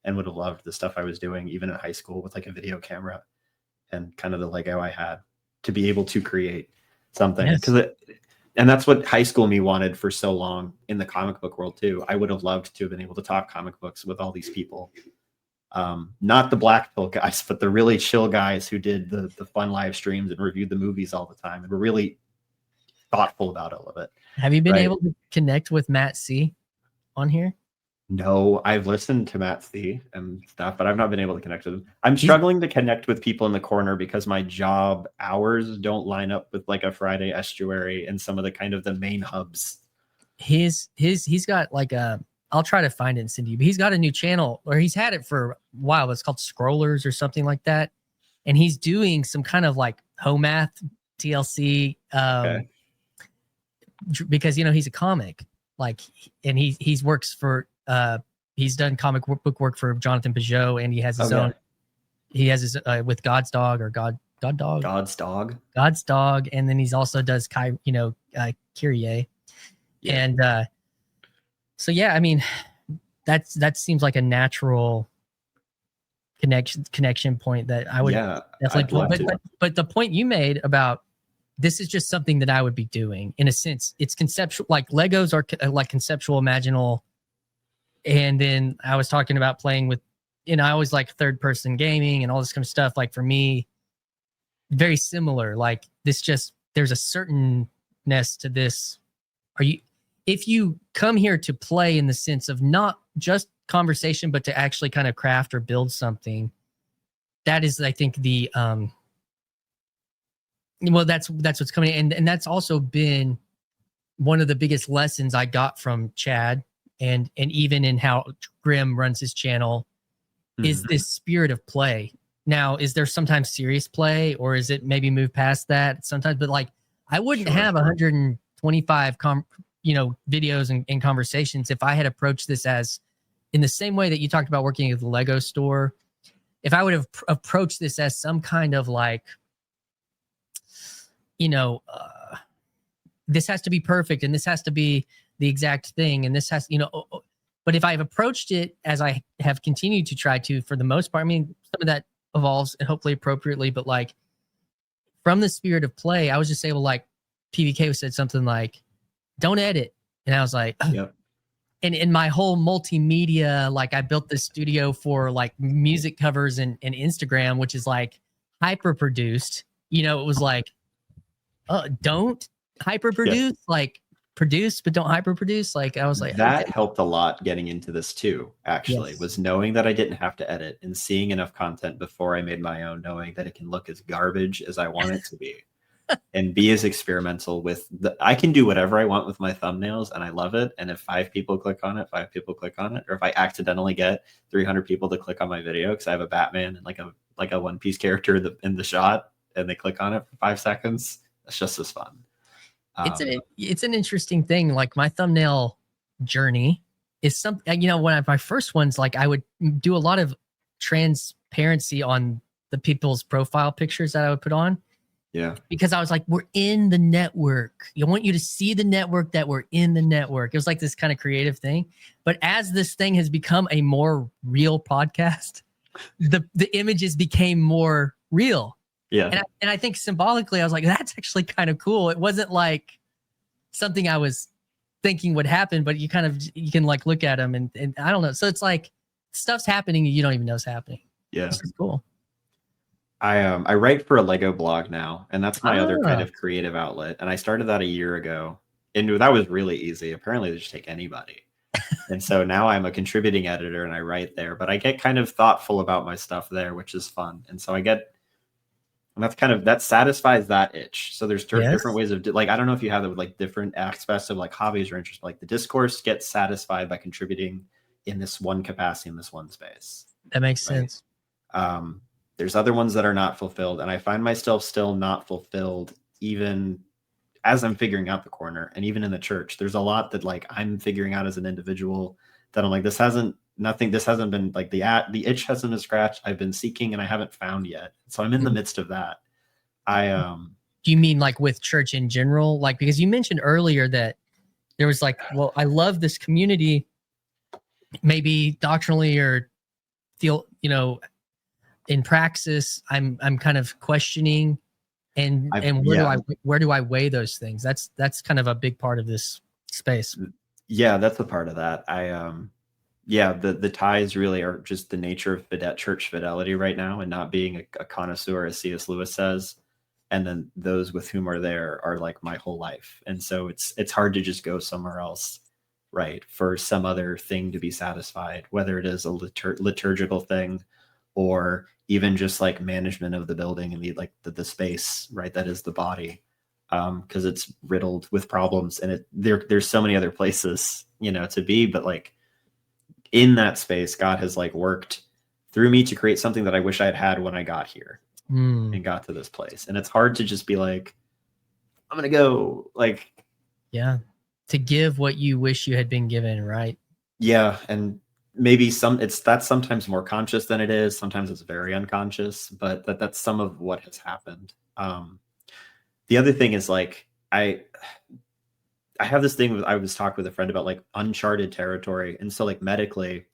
And would have loved the stuff I was doing, even in high school with like a video camera and kind of the Lego I had to be able to create something. And that's what high school me wanted for so long in the comic book world too. I would have loved to have been able to talk comic books with all these people. Not the black pill guys, but the really chill guys who did the fun live streams and reviewed the movies all the time and were really thoughtful about all of it. Have you been able to connect with Matt C on here? No, I've listened to Matt C and stuff, but I've not been able to connect with him. I'm struggling to connect with people in the corner because my job hours don't line up with like a Friday estuary and some of the kind of the main hubs. He's got like I'll try to find it and send you, but he's got a new channel, or he's had it for a while. It's called Scrollers or something like that. And he's doing some kind of like home math TLC because, you know, he's a comic, like, and he's works for, he's done comic book work for Jonathan Peugeot, and he has his own. He has his with God's Dog or God's Dog, and then he's also does Kyrie, Kyrie, and so yeah, I mean, that seems like a natural connection point that I would definitely. But the point you made about this is just something that I would be doing in a sense. It's conceptual, like Legos are like conceptual, imaginal. And then I was talking about playing with, I always like third person gaming and all this kind of stuff. Like for me, very similar. Like this there's a certainness to this. If you come here to play in the sense of not just conversation, but to actually kind of craft or build something, that is, I think, the, that's what's coming. And that's also been one of the biggest lessons I got from Chad. And even in how Grimm runs his channel, is this spirit of play. Now, is there sometimes serious play, or is it maybe move past that sometimes? But like, I wouldn't have 125 videos and conversations if I had approached this as in the same way that you talked about working at the Lego store. If I would have approached this as some kind of like, this has to be perfect and this has to be the exact thing, and this has, but if I've approached it as I have continued to try to, for the most part, I mean, some of that evolves and hopefully appropriately, but like from the spirit of play, I was just able, like PVK said something like, don't edit. And I was like, yep. And in my whole multimedia, like I built this studio for like music covers and Instagram, which is like hyper produced, it was like, don't hyperproduce, like produce but don't hyperproduce. Like I was like, that okay. helped a lot getting into this too, actually. Yes. Was knowing that I didn't have to edit and seeing enough content before I made my own, knowing that it can look as garbage as I want it to be. And be as experimental with I can do whatever I want with my thumbnails and I love it. And if 5 people click on it, 5 people click on it. Or if I accidentally get 300 people to click on my video because I have a Batman and like a One Piece character in the shot and they click on it for 5 seconds, that's just as fun. It's an interesting thing. Like my thumbnail journey is something, you know, my first ones, like I would do a lot of transparency on the people's profile pictures that I would put on. Yeah. Because I was like, we're in the network. I want you to see the network that we're in the network. It was like this kind of creative thing. But as this thing has become a more real podcast, the images became more real. Yeah. And I think symbolically, I was like, that's actually kind of cool. It wasn't like something I was thinking would happen, but you can like look at them and I don't know. So it's like stuff's happening and you don't even know it's happening. Yeah. This is cool. I write for a Lego blog now, and that's my other kind of creative outlet. And I started that a year ago, and that was really easy. Apparently, they just take anybody. And so now I'm a contributing editor, and I write there. But I get kind of thoughtful about my stuff there, which is fun. And so and that satisfies that itch. So there's different ways of like I don't know if you have like different aspects of like hobbies or interests. Like the discourse gets satisfied by contributing in this one capacity in this one space. That makes sense. There's other ones that are not fulfilled, and I find myself still not fulfilled even as I'm figuring out the corner. And even in the church, there's a lot that like I'm figuring out as an individual that I'm like, this hasn't been like the itch hasn't been scratched. I've been seeking and I haven't found yet. So I'm in the midst of that. Do you mean like with church in general? Like, because you mentioned earlier that there was like, well, I love this community, maybe doctrinally or in praxis, I'm kind of questioning and where do I weigh those things? That's kind of a big part of this space. Yeah, that's a part of that. The ties really are just the nature of church fidelity right now and not being a connoisseur, as C.S. Lewis says. And then those with whom are there are like my whole life. And so it's hard to just go somewhere else, right, for some other thing to be satisfied, whether it is a liturgical thing or even just like management of the building and the space, right, that is the body, because it's riddled with problems and there's so many other places, to be, but like in that space, God has like worked through me to create something that I wish I had when I got here and got to this place. And it's hard to just be like, I'm going to go like, yeah, to give what you wish you had been given. Right. Yeah. And maybe that's sometimes more conscious than it is. Sometimes it's very unconscious, but that's some of what has happened. The other thing is like, I have this thing I was talking with a friend about like uncharted territory. And so like medically,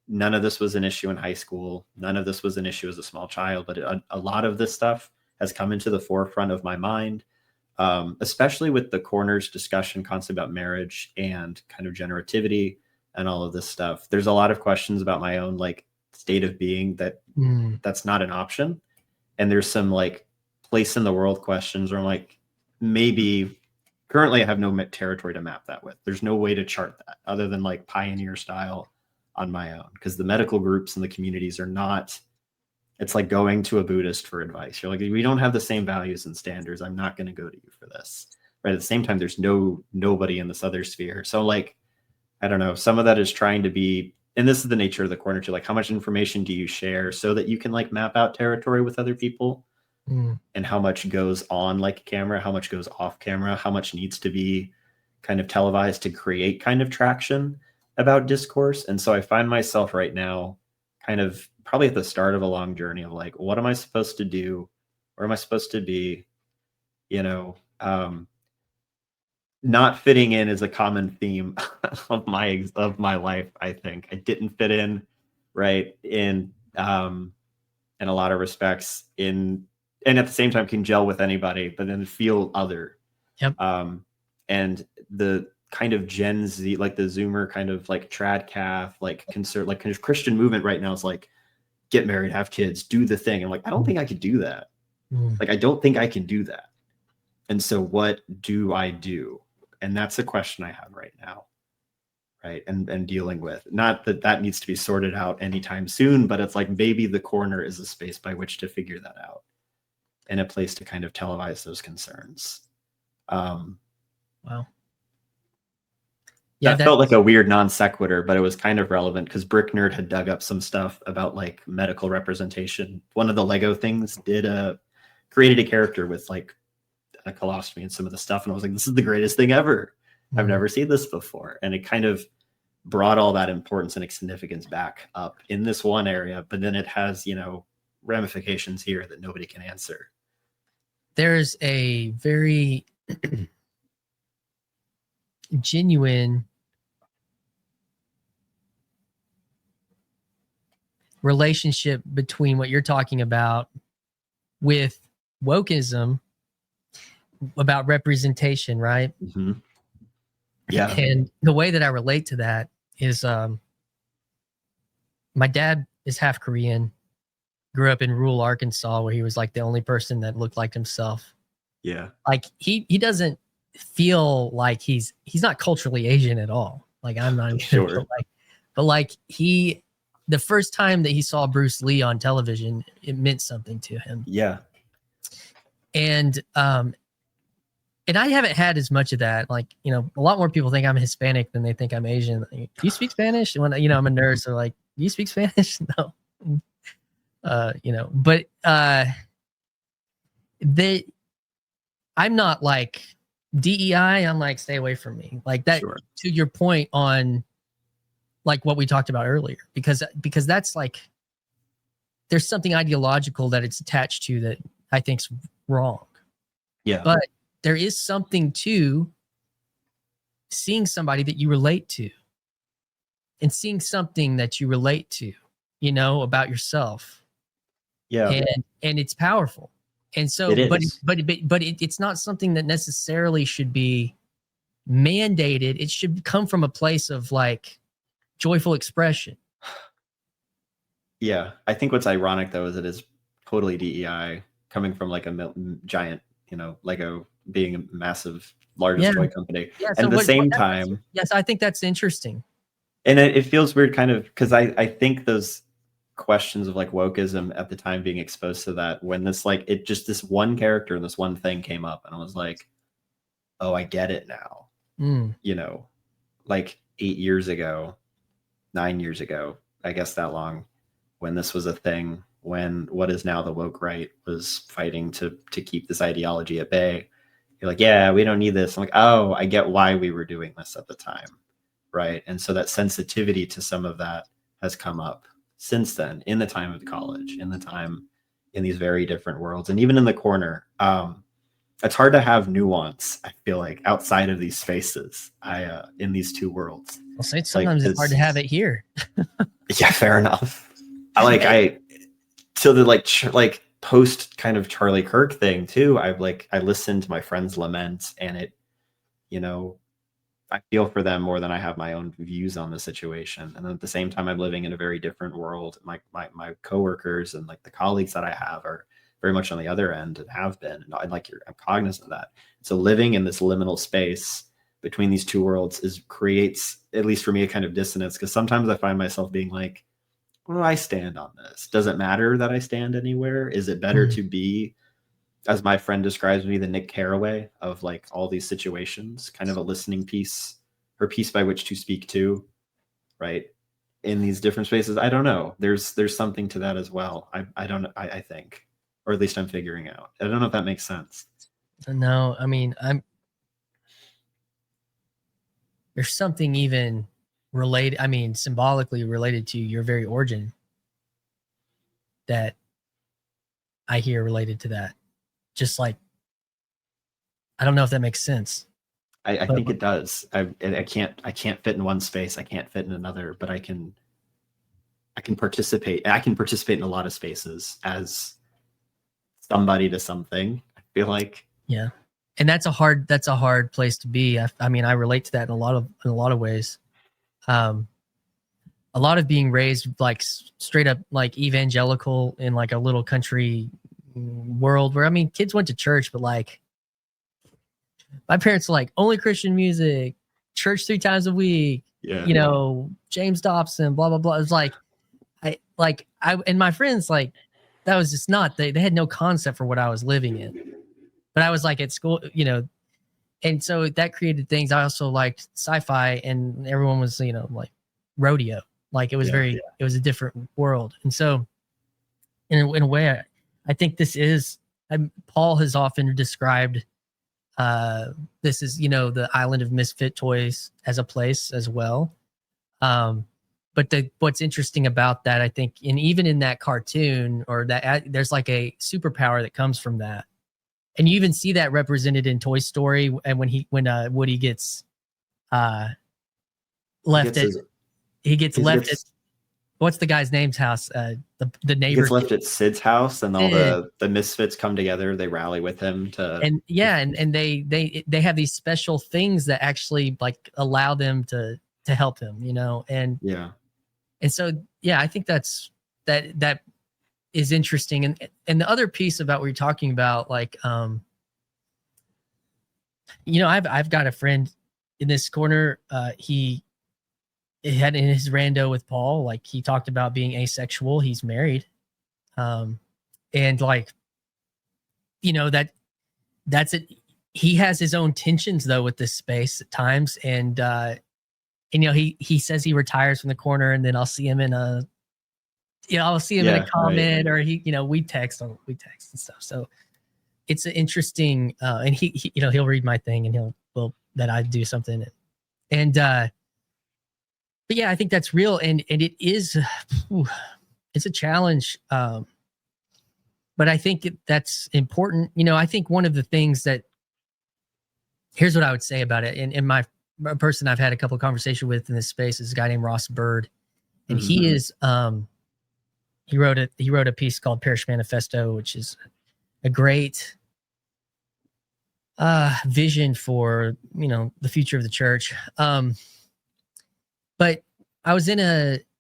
none of this was an issue in high school. None of this was an issue as a small child, but a lot of this stuff has come into the forefront of my mind, especially with the Corners discussion concept about marriage and kind of generativity and all of this stuff. There's a lot of questions about my own like state of being that's not an option. And there's some like place in the world questions where I'm like, maybe currently I have no territory to map that with. There's no way to chart that other than like pioneer style on my own, because the medical groups and the communities are not, it's like going to a Buddhist for advice. You're like, we don't have the same values and standards. I'm not going to go to you for this. Right. At the same time, there's nobody in this other sphere. So like, I don't know, some of that is trying to be, and this is the nature of the corner too, like how much information do you share so that you can like map out territory with other people, and how much goes on like camera, how much goes off camera, how much needs to be kind of televised to create kind of traction about discourse. And so I find myself right now kind of probably at the start of a long journey of like, what am I supposed to do? Where am I supposed to be? Not fitting in is a common theme of my life. I think I didn't fit in right in a lot of respects and at the same time can gel with anybody, but then feel other. Yep. And the kind of Gen Z, like the Zoomer kind of like trad-calf, like like kind of Christian movement right now is like, get married, have kids, do the thing. And like, I don't think I could do that. Like, I don't think I can do that. And so what do I do? And that's a question I have right now, right? And dealing with, not that that needs to be sorted out anytime soon, but it's like maybe the corner is a space by which to figure that out and a place to kind of televise those concerns. Wow. Yeah, that felt like a weird non sequitur, but it was kind of relevant because Brick Nerd had dug up some stuff about like medical representation. One of the Lego things created a character with like a colostomy and some of the stuff, and I was like, this is the greatest thing ever. I've never seen this before. And it kind of brought all that importance and significance back up in this one area, but then it has, you know, ramifications here that nobody can answer. There's a very genuine relationship between what you're talking about with wokeism about representation, right? Mm-hmm. Yeah. And the way that I relate to that is my dad is half Korean, grew up in rural Arkansas where he was like the only person that looked like himself. Yeah. Like he doesn't feel like he's not culturally Asian at all. Like I'm not even sure. but like the first time that he saw Bruce Lee on television, it meant something to him. Yeah. And I haven't had as much of that. Like, you know, a lot more people think I'm Hispanic than they think I'm Asian. Like, do you speak Spanish? And when, you know, I'm a nerd, so like, do you speak Spanish? No. You know, but I'm not like DEI. I'm like, stay away from me. Like that, sure. To your point on like what we talked about earlier, because that's like, there's something ideological that it's attached to that I think's wrong. Yeah. But there is something to seeing somebody that you relate to and seeing something that you relate to, you know, about yourself. Yeah. And it's powerful. And so, but it's not something that necessarily should be mandated. It should come from a place of like joyful expression. Yeah. I think what's ironic though, is it is totally DEI coming from like a giant, you know, Lego being a massive, largest toy company. Yeah, and at the same time. Yes, I think that's interesting. And it feels weird kind of, because I think those questions of like wokeism at the time being exposed to that, when this like, it just this one character and this one thing came up and I was like, oh, I get it now. You know, like 8 years ago, 9 years ago, I guess that long, when this was a thing, when what is now the woke right was fighting to keep this ideology at bay. You're like, yeah, we don't need this. I'm like, oh, I get why we were doing this at the time. Right. And so that sensitivity to some of that has come up since then, in the time of college, in the time in these very different worlds. And even in the corner, it's hard to have nuance, I feel like, outside of these spaces, in these two worlds. Well, sometimes it's hard to have it here. Yeah, fair enough. So the like post kind of Charlie Kirk thing too, I listened to my friends lament, and it, you know, I feel for them more than I have my own views on the situation. And at the same time, I'm living in a very different world. My coworkers and like the colleagues that I have are very much on the other end and have been, and I'm cognizant of that. So living in this liminal space between these two worlds creates, at least for me, a kind of dissonance, because sometimes I find myself being like, where do I stand on this? Does it matter that I stand anywhere? Is it better to be, as my friend describes me, the Nick Carraway of like all these situations, kind of a listening piece, or piece by which to speak to, right? In these different spaces. I don't know. There's something to that as well. I think, or at least I'm figuring out. I don't know if that makes sense. No, I mean, there's something even related, I mean, symbolically related to your very origin that I hear related to that. Just like, I don't know if that makes sense. I think it does. I can't fit in one space. I can't fit in another, but I can participate. I can participate in a lot of spaces as somebody to something, I feel like. Yeah. And that's a hard place to be. I mean, I relate to that in a lot of ways. A lot of being raised like straight up like evangelical in like a little country world where, I mean, kids went to church, but like my parents are like, only Christian music, church 3 times a week, you know, James Dobson, blah, blah, blah. It was like, and my friends, like, that was just not, they had no concept for what I was living in. But I was like at school, you know, and so that created things. I also liked sci-fi, and everyone was, you know, like rodeo. Like it was it was a different world. And so in a way, I think this is, Paul has often described this is, you know, the island of misfit toys as a place as well. But what's interesting about that, I think, and even in that cartoon, or that there's like a superpower that comes from that. And you even see that represented in Toy Story, and when Woody gets left at what's the guy's name's house? The neighbor. He gets left at Sid's house, and all the misfits come together. They rally with him to, and they have these special things that actually like allow them to help him, you know, and so I think that is interesting. And the other piece about what you're talking about, like, you know, I've got a friend in this corner. He had in his rando with Paul, like he talked about being asexual. He's married. And like, you know, that's it. He has his own tensions though with this space at times. And you know, he says he retires from the corner, and then I'll see him in a comment, or you know, we text and stuff. So it's an interesting, and he you know, he'll read my thing and that I do something. And, but yeah, I think that's real. And it is, it's a challenge. But I think that's important. You know, I think one of the things that, here's what I would say about it. And my person I've had a couple of conversations with in this space is a guy named Ross Bird. And he is, he wrote a piece called Parish Manifesto, which is a great vision for, you know, the future of the church. But I was in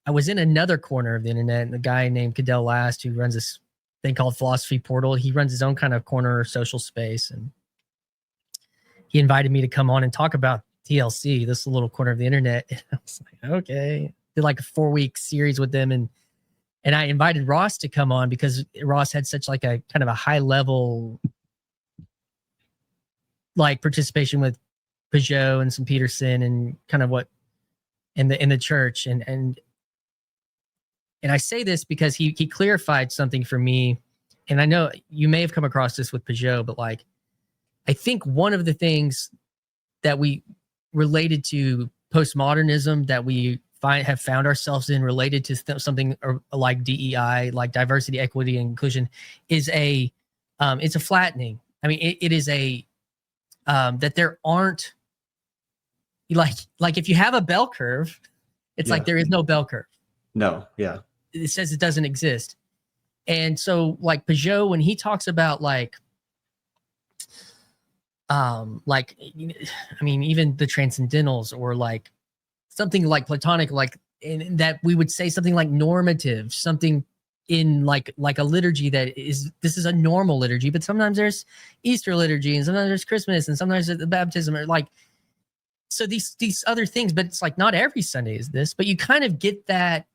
another corner of the internet, and a guy named Cadell Last, who runs this thing called Philosophy Portal, he runs his own kind of corner social space, and he invited me to come on and talk about TLC, this little corner of the internet. And I was like, okay. Did like a 4-week series with them, and I invited Ross to come on because Ross had such like a kind of a high level like participation with Peugeot and some Peterson and kind of what in the church. And I say this because he clarified something for me. And I know you may have come across this with Peugeot, but like, I think one of the things that we related to postmodernism that we have found ourselves in related to something like DEI, like diversity, equity, and inclusion, is it's a flattening. I mean, it is that there aren't like if you have a bell curve, it's like there is no bell curve. No, yeah. It says it doesn't exist. And so like Peugeot, when he talks about like, I mean, even the transcendentals, or like something like Platonic, like in that we would say something like normative, something in like a liturgy this is a normal liturgy, but sometimes there's Easter liturgy, and sometimes there's Christmas, and sometimes there's the baptism, or like, so these other things, but it's like not every Sunday is this, but you kind of get that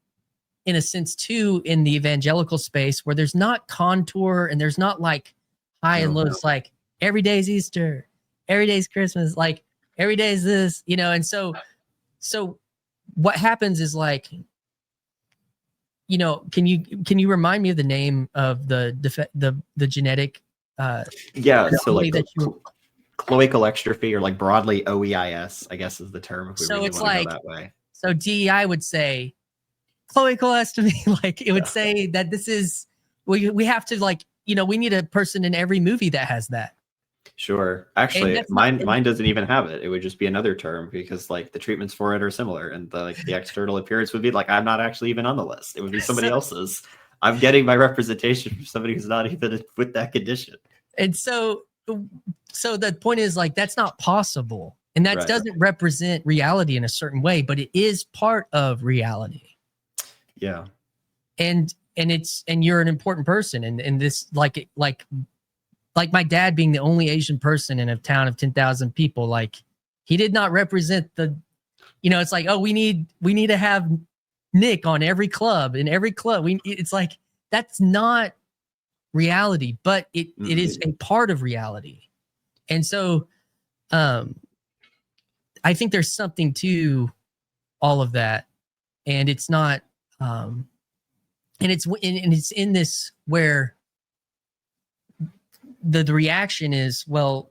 in a sense too in the evangelical space, where there's not contour and there's not like high and low. It's like every day's Easter, every day's Christmas, like every day is this, you know. And so what happens is like, you know, can you remind me of the name of the genetic so like cloacal extrophy, or like broadly OEIS, I guess is the term, if we really want to go that way. So DEI would say cloacal estimate, like it would say that this is, we have to, like, you know, we need a person in every movie that has that. Sure. Actually, mine doesn't even have it. It would just be another term, because like the treatments for it are similar, and the external appearance would be like, I'm not actually even on the list. It would be somebody else's. I'm getting my representation from somebody who's not even with that condition. And so the point is, like, that's not possible. And that doesn't represent reality in a certain way, but it is part of reality. Yeah. And you're an important person. And this, like like my dad being the only Asian person in a town of 10,000 people, like he did not represent the, it's like, oh, we need to have Nick on every club, in every club. It's like, that's not reality, but it is a part of reality. And so I think there's something to all of that. And it's not, and it's in this where the reaction is, well,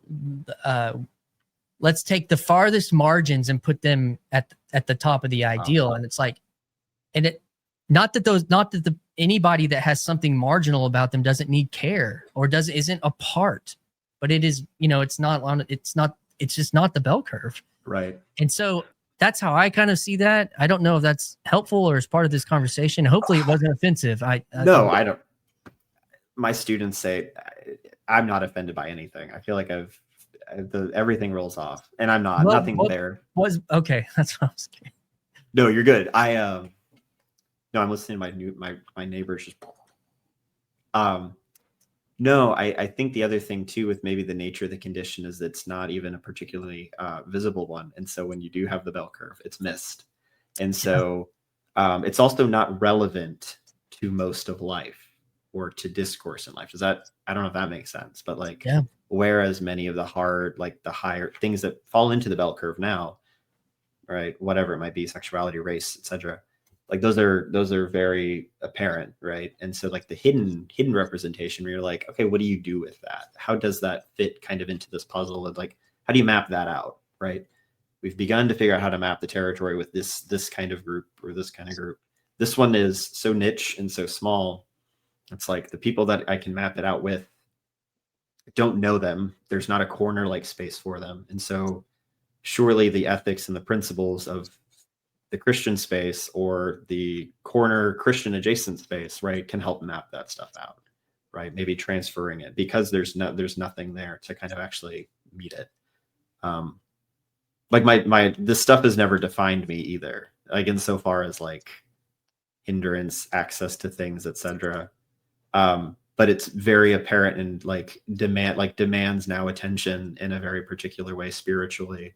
let's take the farthest margins and put them at the top of the ideal. And it's like, and it, not that anybody that has something marginal about them doesn't need care or isn't a part, but it is, it's just not the bell curve. Right. And so that's how I kind of see that. I don't know if that's helpful or is part of this conversation. Hopefully it wasn't offensive. I don't. My students say I'm not offended by anything. I feel like everything rolls off, and I'm not. Nothing there was okay. That's what I was kidding. No, you're good. No, I'm listening to my neighbors just. No, I think the other thing too with maybe the nature of the condition is it's not even a particularly visible one. And so when you do have the bell curve, it's missed. And so it's also not relevant to most of life or to discourse in life. I don't know if that makes sense, but whereas many of the higher things that fall into the bell curve now, right, whatever it might be, sexuality, race, etc., like those are very apparent, right? And so like the hidden representation where you're like, okay, what do you do with that? How does that fit kind of into this puzzle of like, how do you map that out, right? We've begun to figure out how to map the territory with this kind of group or this kind of group. This one is so niche and so small. It's like the people that I can map it out with don't know them. There's not a corner like space for them. And so surely the ethics and the principles of the Christian space or the corner Christian adjacent space, right, can help map that stuff out, right? Maybe transferring it because there's nothing there to kind of actually meet it. Like this stuff has never defined me either, like insofar as like hindrance, access to things, etc. But it's very apparent and demands now attention in a very particular way spiritually.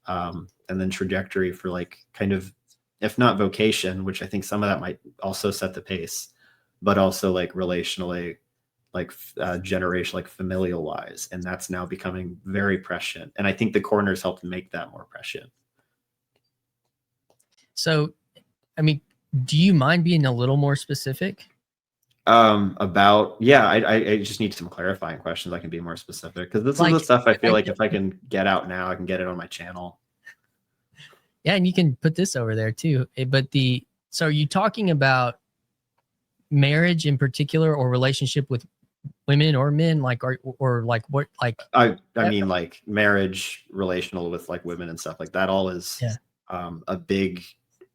And then trajectory for like kind of, if not vocation, which I think some of that might also set the pace, but also like relationally, like generation, like familial wise. And that's now becoming very prescient. And I think the corners helped make that more prescient. So, I mean, do you mind being a little more specific? I just need some clarifying questions. I can be more specific because this is the stuff I feel like if I can get out now, I can get it on my channel. Yeah, and you can put this over there too. But so are you talking about marriage in particular or relationship with women or men, like or like what, like I mean like marriage, relational with like women and stuff like that all is a big,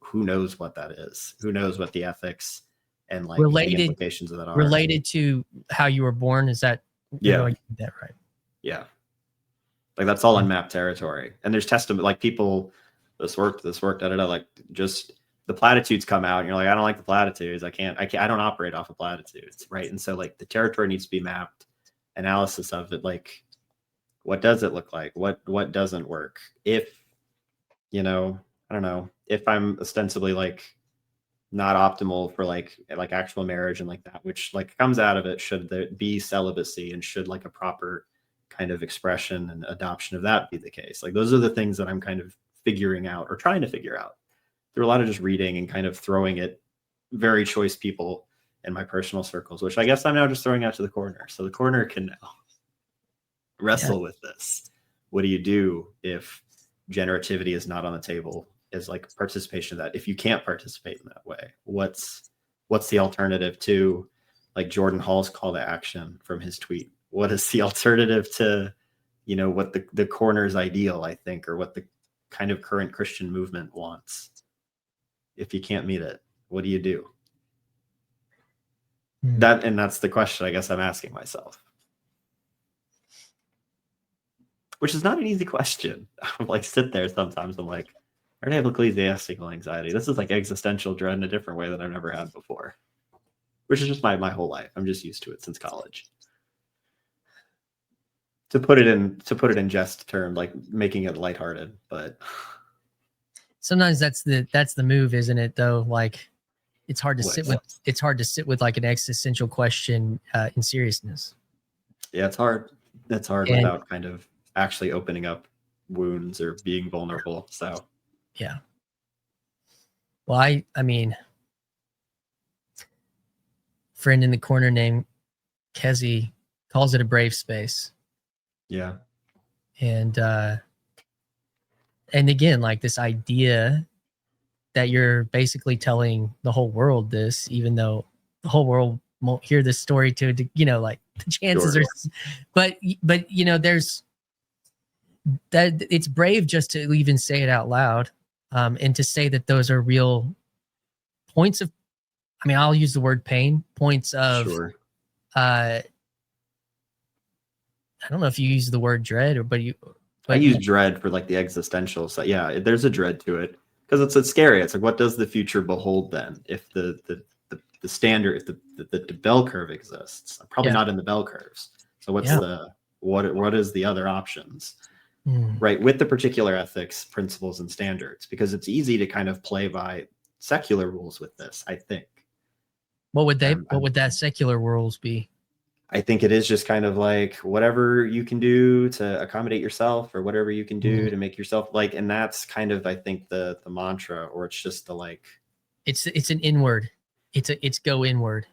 who knows what that is, who knows what the ethics and like the implications of that are related to how you were born. Is that that right? Yeah, like that's all unmapped territory. And there's testament, like people, this worked, like just the platitudes come out and you're like, I don't like the platitudes. I don't operate off of platitudes, right? And so like the territory needs to be mapped, analysis of it, like what does it look like, what doesn't work, if I don't know, if I'm ostensibly like not optimal for like actual marriage and like that, which like comes out of it, should there be celibacy and should like a proper kind of expression and adoption of that be the case? Like those are the things that I'm kind of figuring out or trying to figure out through a lot of just reading and kind of throwing at very choice people in my personal circles, which I guess I'm now just throwing out to the corner. So the corner can now wrestle with this. What do you do if generativity is not on the table as like participation of that? If you can't participate in that way, what's the alternative to like Jordan Hall's call to action from his tweet? What is the alternative to, what the corner's ideal, I think, or what the kind of current Christian movement wants? If you can't meet it, what do you do? That's the question I guess I'm asking myself, which is not an easy question. I'm like sit there sometimes, I'm like, I have ecclesiastical anxiety. This is like existential dread in a different way that I've never had before, which is just my whole life. I'm just used to it since college. to put it in jest term, like making it lighthearted, but sometimes that's the move, isn't it? Though, like it's hard to sit with like an existential question in seriousness. Yeah, it's hard. That's hard without kind of actually opening up wounds or being vulnerable. So yeah. Well, I mean, friend in the corner named Kahi calls it a brave space. Yeah. And again, like this idea that you're basically telling the whole world this, even though the whole world won't hear this story to you know, like the chances are, but you know, there's that it's brave just to even say it out loud. And to say that those are real points of, I mean, I'll use the word pain, points of, I don't know if you use the word dread but I use dread for like the existential. So yeah, there's a dread to it because it's scary. It's like, what does the future behold then? If the standard, if the bell curve exists, I'm probably not in the bell curves. So what's what is the other options? Right, with the particular ethics, principles, and standards, because it's easy to kind of play by secular rules with this, I think. What would that secular rules be? I think it is just kind of like whatever you can do to accommodate yourself, or whatever you can do to make yourself like, and that's kind of, I think, the mantra, or it's just the like, it's an inward, it's go inward.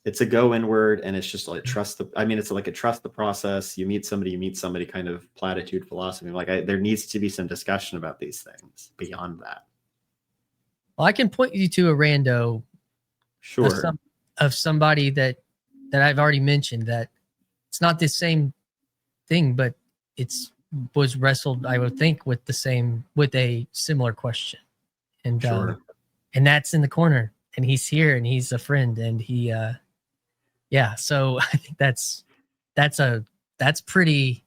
It's a go inward, and it's just like trust it's like a trust the process. You meet somebody kind of platitude philosophy. Like there needs to be some discussion about these things beyond that. Well, I can point you to a rando, sure, of somebody that I've already mentioned, that it's not the same thing, but was wrestled, I would think, with a similar question. And and that's in the corner, and he's here, and he's a friend, and he yeah, so I think that's pretty.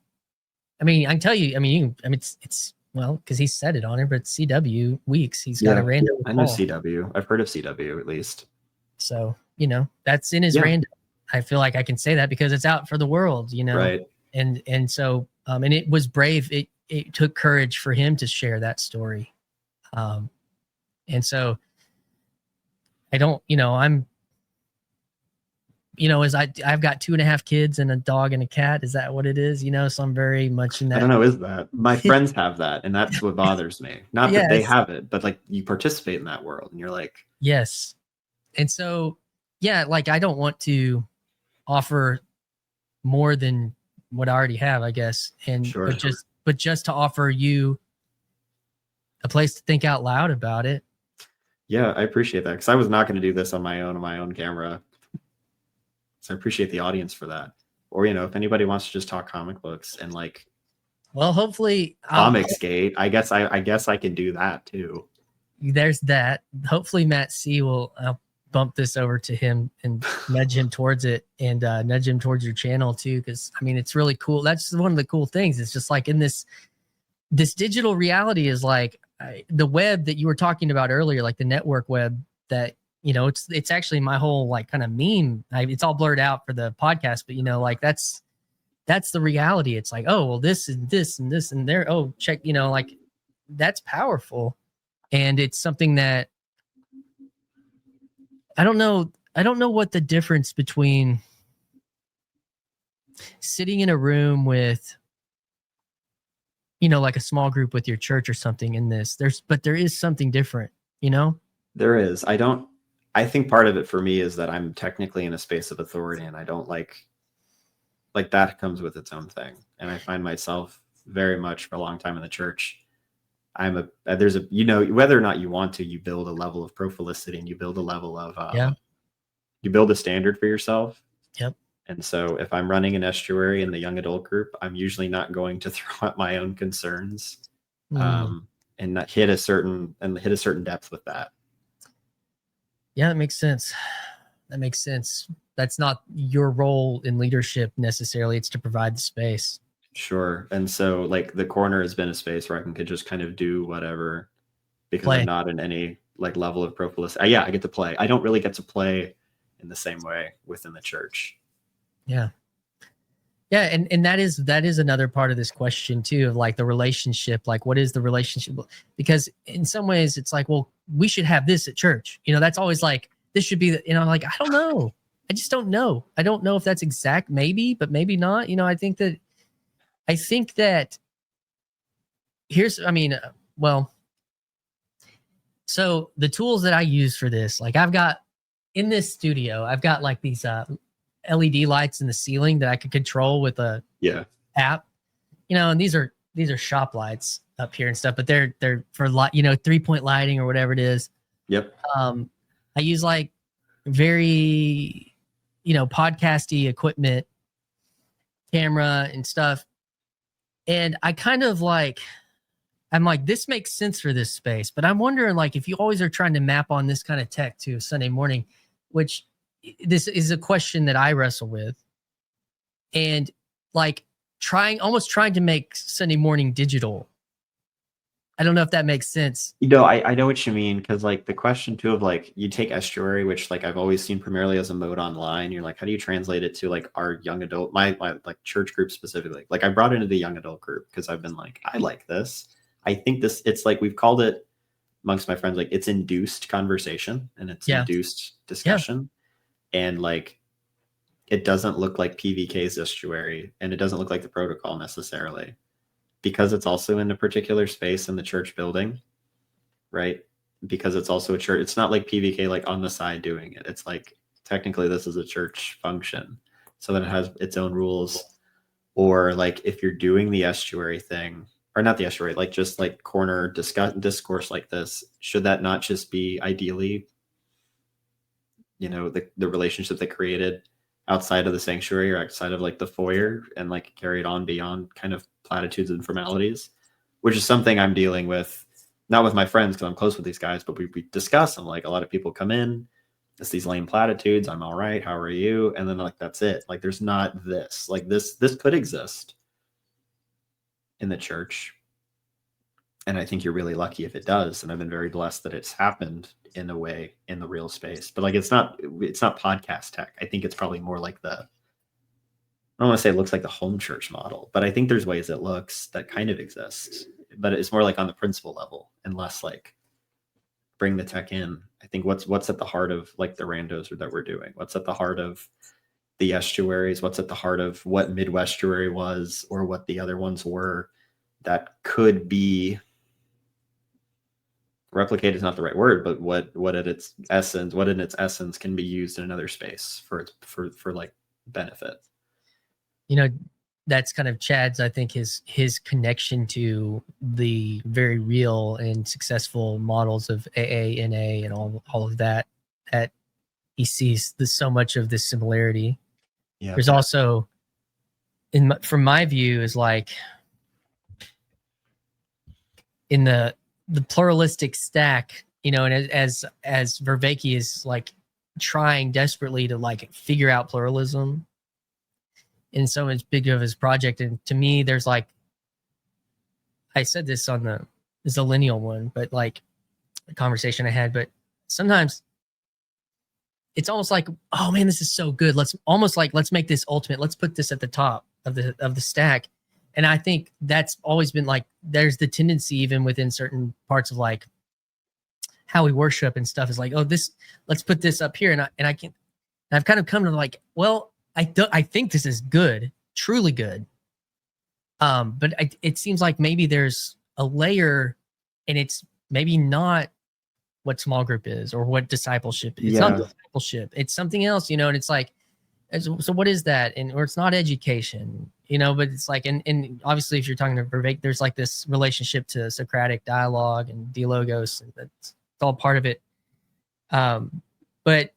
I mean, I can tell you. I mean, it's well, because he said it on it, but CW Weeks, he's got a rando. I know CW. I've heard of CW at least. So you know that's in his rando. I feel like I can say that because it's out for the world, you know. Right. And so and it was brave. It took courage for him to share that story. And so I don't, you know, I'm. You know, I've got 2.5 kids and a dog and a cat. Is that what it is? You know, so I'm very much in that. I don't know. Is that my friends have that, and that's what bothers me. Not that they have it, but like you participate in that world, and you're like, yes. And so, yeah, like I don't want to offer more than what I already have, I guess, and but just to offer you a place to think out loud about it. Yeah, I appreciate that, because I was not going to do this on my own camera. So I appreciate the audience for that. Or, you know, if anybody wants to just talk comic books and like, well, hopefully Comicsgate, I guess I can do that too. There's that. Hopefully Matt C will bump this over to him and nudge him towards it, and nudge him towards your channel too. Cause I mean, it's really cool. That's one of the cool things. It's just like in this digital reality is like the web that you were talking about earlier, like the network web that, you know, it's actually my whole like kind of meme. It's all blurred out for the podcast, but you know, like that's the reality. It's like, oh, well, this and this and this and there. Oh, check, you know, like that's powerful. And it's something that I don't know what the difference between sitting in a room with, you know, like a small group with your church or something in this. But there is something different, you know? There is. I think part of it for me is that I'm technically in a space of authority, and I don't like that comes with its own thing. And I find myself very much for a long time in the church. You know, whether or not you want to, you build a level of profilicity, and you build a level of, you build a standard for yourself. Yep. And so if I'm running an estuary in the young adult group, I'm usually not going to throw out my own concerns, and not hit a certain depth with that. Yeah, that makes sense. That's not your role in leadership necessarily. It's to provide the space. Sure. And so like the corner has been a space where I can just kind of do whatever, because I'm not in any like level of profilicity. Yeah, I get to play. I don't really get to play in the same way within the church. Yeah. Yeah, and that is another part of this question too, of like the relationship, like what is the relationship? Because in some ways it's like, well, we should have this at church. That's always like, this should be the, like, I don't know. I just don't know. I don't know if that's exact, maybe, but maybe not. I think that here's, well, so the tools that I use for this, like I've got in this studio, I've got like these LED lights in the ceiling that I could control with a app, and these are shop lights up here and stuff, but they're for 3-point lighting or whatever it is. Yep. I use like very, podcasty equipment, camera and stuff. And I kind of like, I'm like, this makes sense for this space, but I'm wondering like, if you always are trying to map on this kind of tech to Sunday morning, which this is a question that I wrestle with, and like almost trying to make Sunday morning digital. I don't know if that makes sense. I know what you mean, because like the question too of like, you take estuary, which like I've always seen primarily as a mode online. You're like, how do you translate it to like our young adult, my like church group specifically? Like I brought it into the young adult group because I've been like, I like this. I think it's like, we've called it amongst my friends, like it's induced conversation and it's induced discussion. And like, it doesn't look like PVK's estuary, and it doesn't look like the protocol necessarily, because it's also in a particular space in the church building, right? Because it's also a church. It's not like PVK like on the side doing it. It's like, technically this is a church function, so that it has its own rules. Or like if you're doing the estuary thing, or not the estuary, like just like corner discourse like this, should that not just be ideally, the relationship that created outside of the sanctuary or outside of like the foyer, and like carried on beyond kind of platitudes and formalities, which is something I'm dealing with, not with my friends because I'm close with these guys, but we discuss. I'm like, a lot of people come in, it's these lame platitudes. I'm all right. How are you? And then like, that's it. Like, there's not this, like this could exist in the church. And I think you're really lucky if it does. And I've been very blessed that it's happened in a way in the real space. But like, it's not podcast tech. I think it's probably more like I don't want to say it looks like the home church model, but I think there's ways it looks that kind of exist. But it's more like on the principle level and less like bring the tech in. I think what's at the heart of like the randos that we're doing, what's at the heart of the estuaries, what's at the heart of what Midwestuary was, or what the other ones were, that could be replicate is not the right word, but what in its essence can be used in another space for like benefit. That's kind of Chad's, I think, his connection to the very real and successful models of AA, NA, and all of that he sees so much of this similarity. Yeah. There's also, from my view, is like in the pluralistic stack, and as Vervaeke is like trying desperately to like figure out pluralism in so much big of his project. And to me, there's like, I said this on the Zillennial one, but like a conversation I had, but sometimes it's almost like, oh man, this is so good. Let's make this ultimate. Let's put this at the top of the stack. And I think that's always been like, there's the tendency even within certain parts of like how we worship and stuff is like, oh, let's put this up here. And I've kind of come to like, well, I think this is good, truly good. But it seems like maybe there's a layer, and it's maybe not what small group is or what discipleship is. It's not discipleship. It's something else, and it's like, so what is that? Or it's not education, but it's like, and obviously if you're talking to Vervaeke, there's like this relationship to Socratic dialogue and dialogos, and it's all part of it. But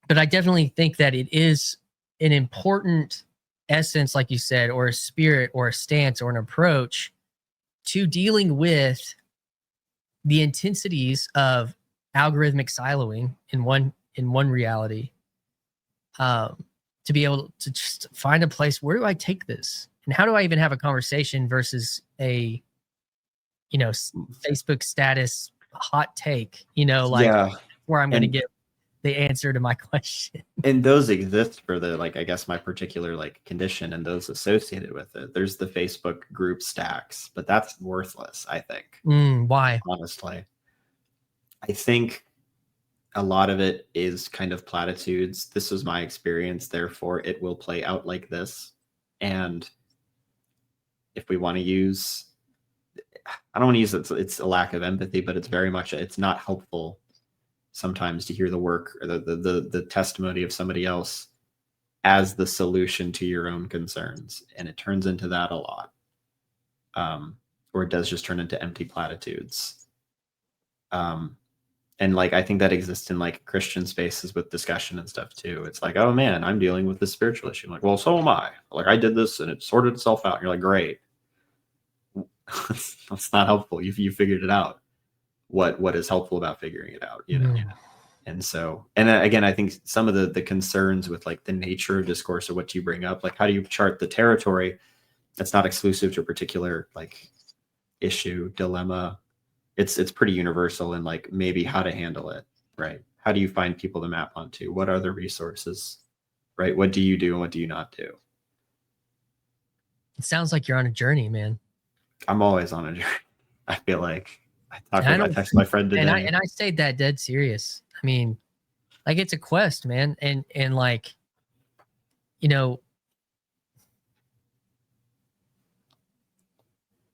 I definitely think that it is an important essence, like you said, or a spirit or a stance or an approach to dealing with the intensities of algorithmic siloing in one reality, to be able to just find a place, where do I take this? And how do I even have a conversation versus a, Facebook status hot take, where I'm going to get the answer to my question. And those exist for the, like, I guess my particular like condition and those associated with it. There's the Facebook group stacks, but that's worthless, I think. Why? Honestly, I think a lot of it is kind of platitudes. This was my experience, therefore it will play out like this. And if we want to use, I don't want to use it's a lack of empathy, but it's very much, it's not helpful sometimes to hear the work or the testimony of somebody else as the solution to your own concerns. And it turns into that a lot. Or it does just turn into empty platitudes. And like, I think that exists in like Christian spaces with discussion and stuff too. It's like, oh man, I'm dealing with this spiritual issue. I'm like, well, so am I. Like, I did this and it sorted itself out. And you're like, great. That's not helpful. You figured it out. What is helpful about figuring it out, you know? Yeah. And so, and again, I think some of the concerns with like the nature of discourse or what you bring up, like how do you chart the territory that's not exclusive to a particular like issue, dilemma. It's pretty universal in like maybe how to handle it, right? How do you find people to map onto? What are the resources, right? What do you do and what do you not do? It sounds like you're on a journey, man. I'm always on a journey. I feel like I text my friend today. And I say that dead serious. I mean, like it's a quest, man. And like, you know,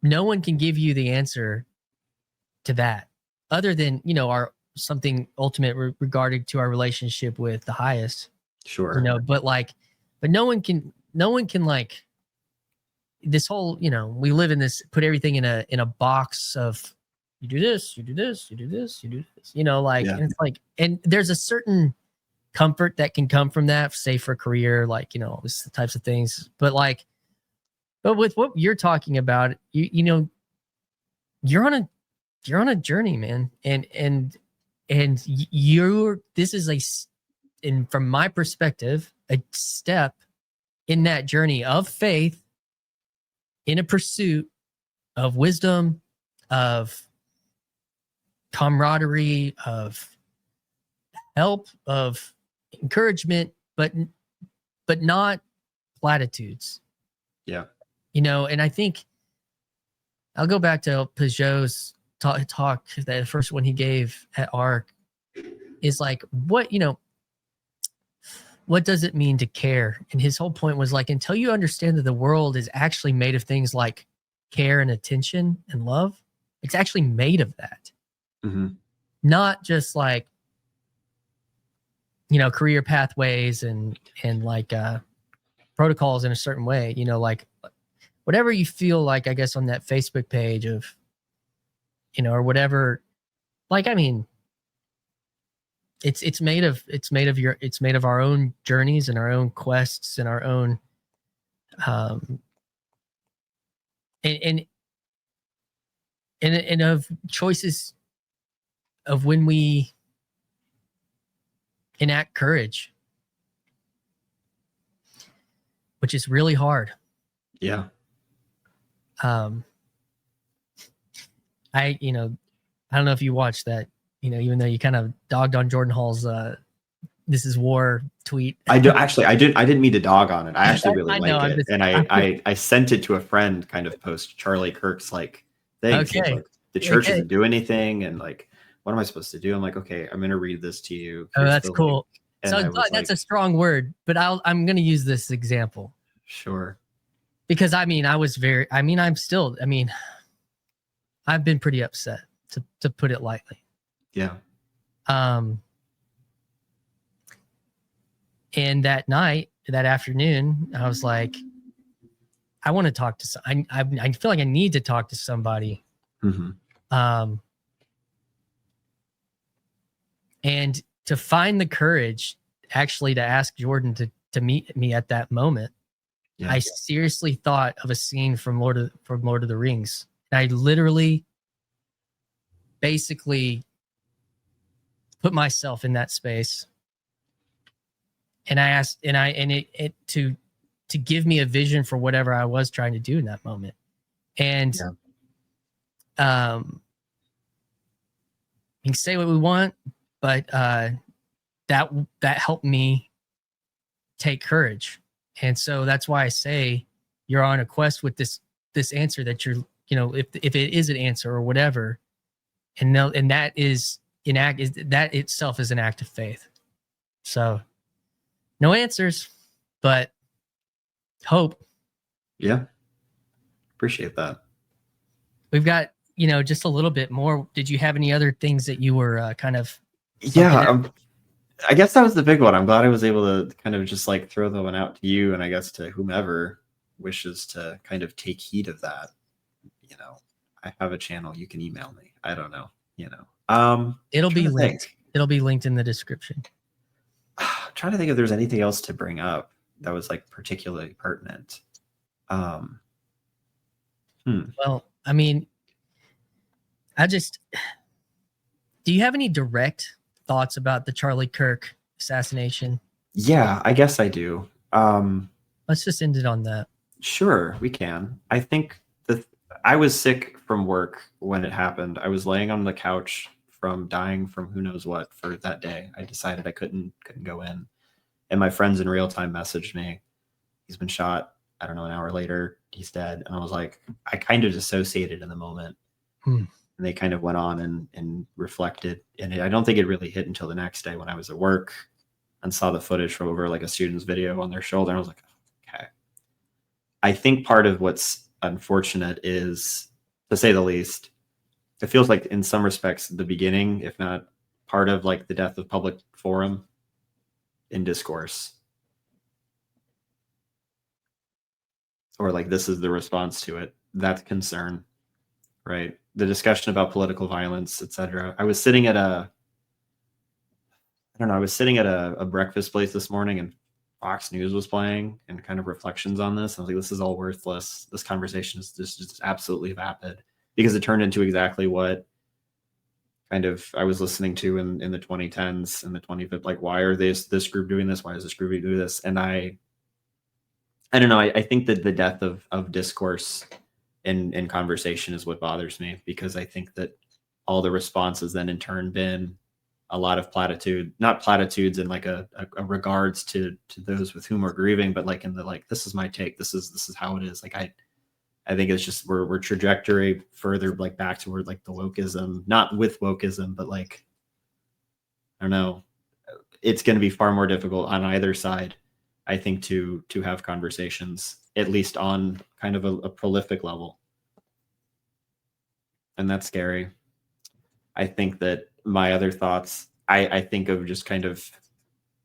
no one can give you the answer to that other than, you know, our something ultimate regarding to our relationship with the highest. Sure. You know, but no one can like this whole, you know, we live in this, put everything in a box of you do this, you do this, you do this, you do this, you know, like, and it's like, and there's a certain comfort that can come from that, say for career, like, you know, this types of things, but with what you're talking about, you know, you're on a journey, man. And this is and from my perspective, a step in that journey of faith in a pursuit of wisdom, of camaraderie, of help, of encouragement, but not platitudes. Yeah. You know, and I think I'll go back to Peugeot's talk, the first one he gave at ARC, is like, what, you know, what does it mean to care? And his whole point was like, until you understand that the world is actually made of things like care and attention and love, it's actually made of that. Mm-hmm. Not just like, you know, career pathways and like protocols in a certain way, you know, like whatever you feel like, I guess, on that Facebook page of, you know, or whatever, like, I mean, it's made of our own journeys and our own quests and our own, and of choices of when we enact courage, which is really hard. Yeah. I don't know if you watched that, you know, even though you kind of dogged on Jordan Hall's "This is War" tweet. I didn't mean to dog on it. I actually really like it. And I sent it to a friend, kind of post Charlie Kirk's like things. Okay. Like, the church doesn't do anything, and like, what am I supposed to do? I'm like, okay, I'm gonna read this to you. Oh, that's cool. So like, that's a strong word, but I'm gonna use this example. Sure. Because I've been pretty upset, to put it lightly. Yeah. And that afternoon, I was like, I want to talk to I feel like I need to talk to somebody. Mm-hmm. And to find the courage actually to ask Jordan to meet me at that moment. Yeah. I seriously thought of a scene from Lord of the Rings. And I literally basically put myself in that space. And I asked, it to give me a vision for whatever I was trying to do in that moment. And we can say what we want, but that helped me take courage. And so that's why I say you're on a quest with this answer that you're, if it is an answer or whatever, and that is that itself is an act of faith. So no answers, but hope. Yeah. Appreciate that. We've got, just a little bit more. Did you have any other things that you were kind of? Yeah. I guess that was the big one. I'm glad I was able to kind of just like throw that one out to you, and I guess to whomever wishes to kind of take heed of that. I have a channel. You can email me. I don't know. It'll be linked. It'll be linked in the description. I'm trying to think if there's anything else to bring up that was like particularly pertinent. Well, I mean, do you have any direct thoughts about the Charlie Kirk assassination? Yeah, I guess I do. Let's just end it on that. Sure, we can. I think I was sick from work when it happened. I was laying on the couch from dying from who knows what for that day. I decided I couldn't go in. And my friends in real time messaged me. He's been shot. I don't know, an hour later, he's dead. And I was like, I kind of dissociated in the moment. And they kind of went on and reflected. And I don't think it really hit until the next day when I was at work and saw the footage from over like a student's video on their shoulder. And I was like, okay. I think part of what's unfortunate is, to say the least, it feels like in some respects the beginning, if not part of like the death of public forum in discourse. Or like this is the response to it. That's concern, right? The discussion about political violence, etc. I was sitting at a breakfast place this morning, and Fox News was playing and kind of reflections on this. I was like, this is all worthless. This conversation is just absolutely vapid, because it turned into exactly what kind of I was listening to in the 2010s and the 2015, like, why are this group doing this? Why is this group doing this? And I don't know. I think that the death of discourse and conversation is what bothers me, because I think that all the responses then in turn been a lot of not platitudes in like a regards to those with whom we're grieving, but like in the, like, this is my take. This is how it is. Like, I think it's just, we're trajectory further like back toward like the wokeism, not with wokeism, but like, I don't know. It's going to be far more difficult on either side, I think, to have conversations, at least on kind of a prolific level. And that's scary. I think that my other thoughts, I think of just kind of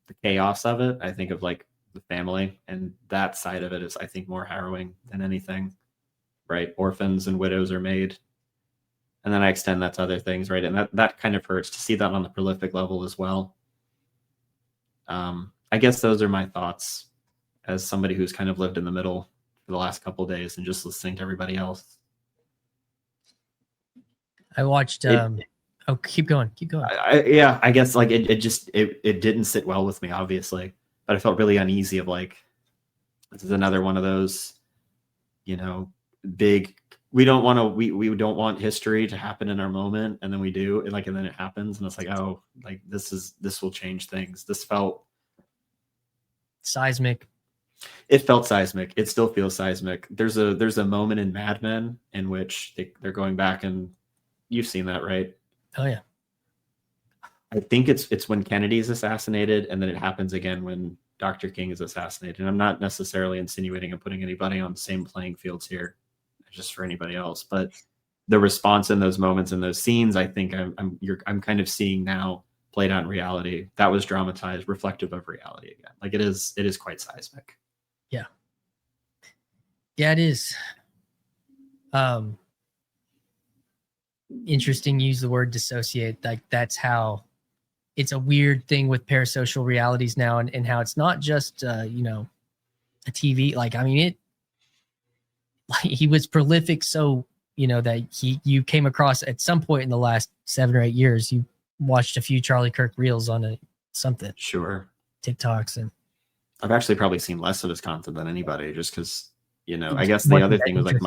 the chaos of it. I think of like the family, and that side of it is, I think, more harrowing than anything, right? Orphans and widows are made. And then I extend that to other things, right? And that kind of hurts to see that on the prolific level as well. I guess those are my thoughts as somebody who's kind of lived in the middle for the last couple of days and just listening to everybody else. I watched keep going. I guess like it didn't sit well with me, obviously, but I felt really uneasy of like, this is another one of those, big, we don't want history to happen in our moment, and then we do, and then it happens, and it's like, oh, like this will change things. This felt seismic. It felt seismic. It still feels seismic. There's a moment in Mad Men in which they're going back, and you've seen that, right? Oh yeah. I think it's when Kennedy is assassinated, and then it happens again when Dr. King is assassinated. And I'm not necessarily insinuating and putting anybody on the same playing fields here, just for anybody else. But the response in those moments, in those scenes, I think I'm kind of seeing now played out in reality. That was dramatized, reflective of reality again. Like it is quite seismic. Yeah. Yeah, it is. Interesting, use the word dissociate. Like that's how it's a weird thing with parasocial realities now, and how it's not just a TV. Like, I mean, he was prolific, so that you came across at some point in the last 7 or 8 years, you watched a few Charlie Kirk reels on something. Sure. TikToks. And I've actually probably seen less of his content than anybody, just because, I guess the other thing was like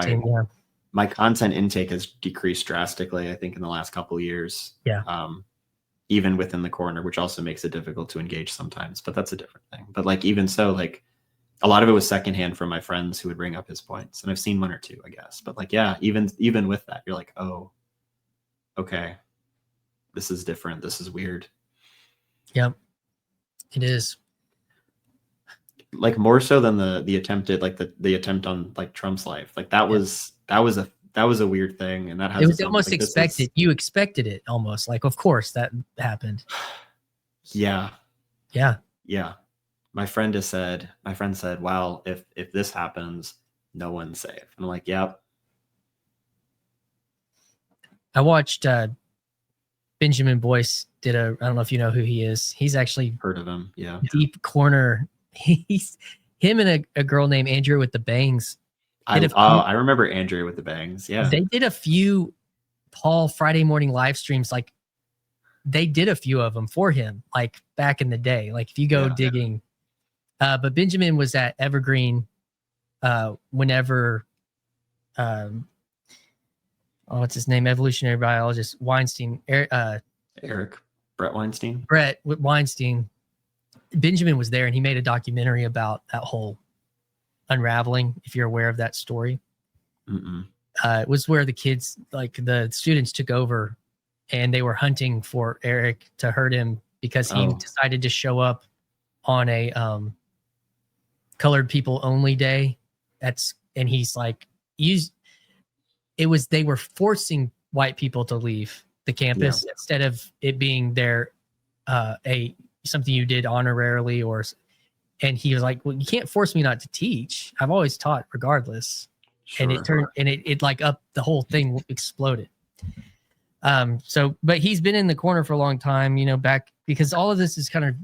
my content intake has decreased drastically, I think, in the last couple of years. Yeah. even within the corner, which also makes it difficult to engage sometimes, but that's a different thing. But like, even so, like a lot of it was secondhand from my friends who would bring up his points, and I've seen one or two, I guess. But like, yeah, even with that, you're like, oh, okay, this is different. This is weird. Yep, it is. Like more so than the attempted, like the attempt on like Trump's life. Like that was a weird thing, and that has it was almost expected. You expected it almost, like, of course that happened. Yeah. Yeah. My friend said, "Wow, if this happens, no one's safe." And I'm like, "Yep." I watched Benjamin Boyce did I don't know if you know who he is. He's actually Heard of him. Yeah. Deep corner. He's him and a girl named Andrew with the bangs. I remember Andrew with the bangs. Yeah. They did a few Paul Friday morning live streams. Like they did a few of them for him, like back in the day. Like if you go digging, but Benjamin was at Evergreen whenever what's his name? Evolutionary biologist Weinstein, Brett Weinstein. Brett Weinstein. Benjamin was there, and he made a documentary about that whole unraveling. If you're aware of that story, it was where the kids, like the students, took over, and they were hunting for Eric to hurt him because he decided to show up on a colored people only day. And he's like, they were forcing white people to leave the campus instead of it being their something you did honorarily, and he was like, well, you can't force me not to teach. I've always taught regardless. Sure. And it like up, the whole thing exploded. But he's been in the corner for a long time, back, because all of this is kind of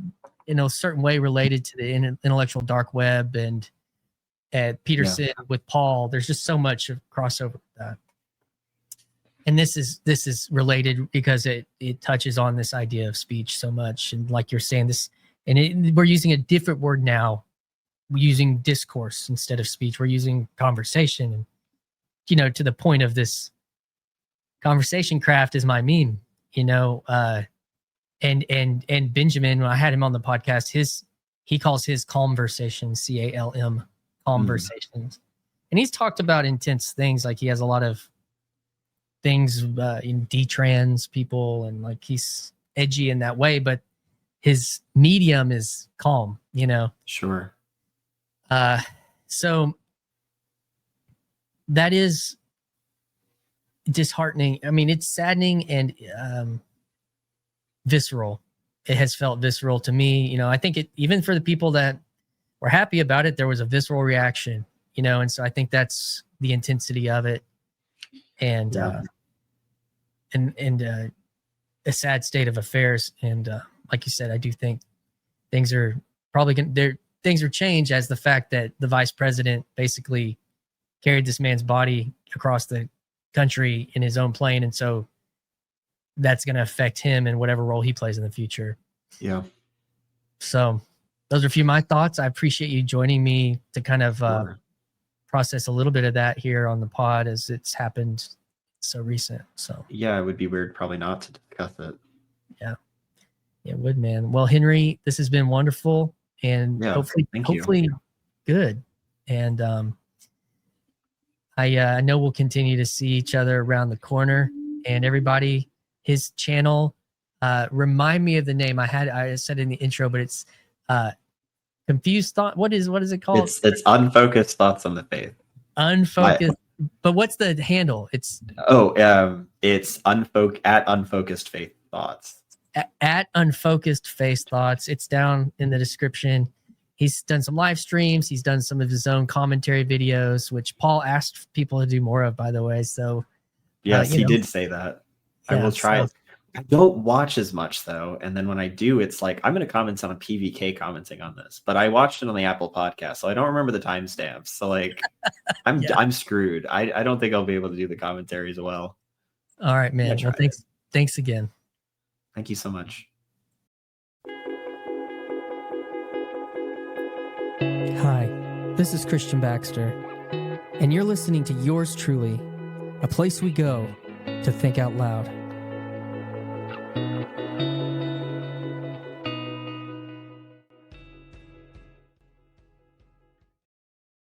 in a certain way related to the intellectual dark web and at Peterson with Paul. There's just so much of crossover with that. And this is related because it touches on this idea of speech so much. And like you're saying this, and we're using a different word now. We're using discourse instead of speech. We're using conversation. And, to the point of this conversation craft is my meme, and Benjamin, when I had him on the podcast, he calls his conversations, CALM, conversations. And he's talked about intense things. Like he has a lot of things in detrans people, and like he's edgy in that way, but his medium is calm, Sure. So that is disheartening. I mean, it's saddening and visceral. It has felt visceral to me. I think even for the people that were happy about it, there was a visceral reaction, and so I think that's the intensity of it. And a sad state of affairs. And like you said, I do think things are probably things are changed as the fact that the vice president basically carried this man's body across the country in his own plane, and so that's going to affect him and whatever role he plays in the future. Yeah. So those are a few of my thoughts. I appreciate you joining me to kind of process a little bit of that here on the pod, as it's happened so recent. So yeah, it would be weird probably not to discuss it. Yeah, it would, man. Well, Henry, this has been wonderful, and hopefully good. And I know we'll continue to see each other around the corner. And everybody, his channel, remind me of the name. I said in the intro, but it's Confused Thought. What is it called? It's Unfocused Thoughts on the Faith. Unfocused. But what's the handle? It's at Unfocused Faith Thoughts. At Unfocused Faith Thoughts. It's down in the description. He's done some live streams. He's done some of his own commentary videos, which Paul asked people to do more of, by the way. So yes, he did say that. I will try. I don't watch as much though, and then when I do, it's like I'm going to comment on a PVK commenting on this, but I watched it on the Apple Podcast, so I don't remember the timestamps. So like, I'm screwed. I don't think I'll be able to do the commentaries well. All right, man. Well, thanks again. Thank you so much. Hi, this is Christian Baxter, and you're listening to Yours Truly, a place we go to think out loud.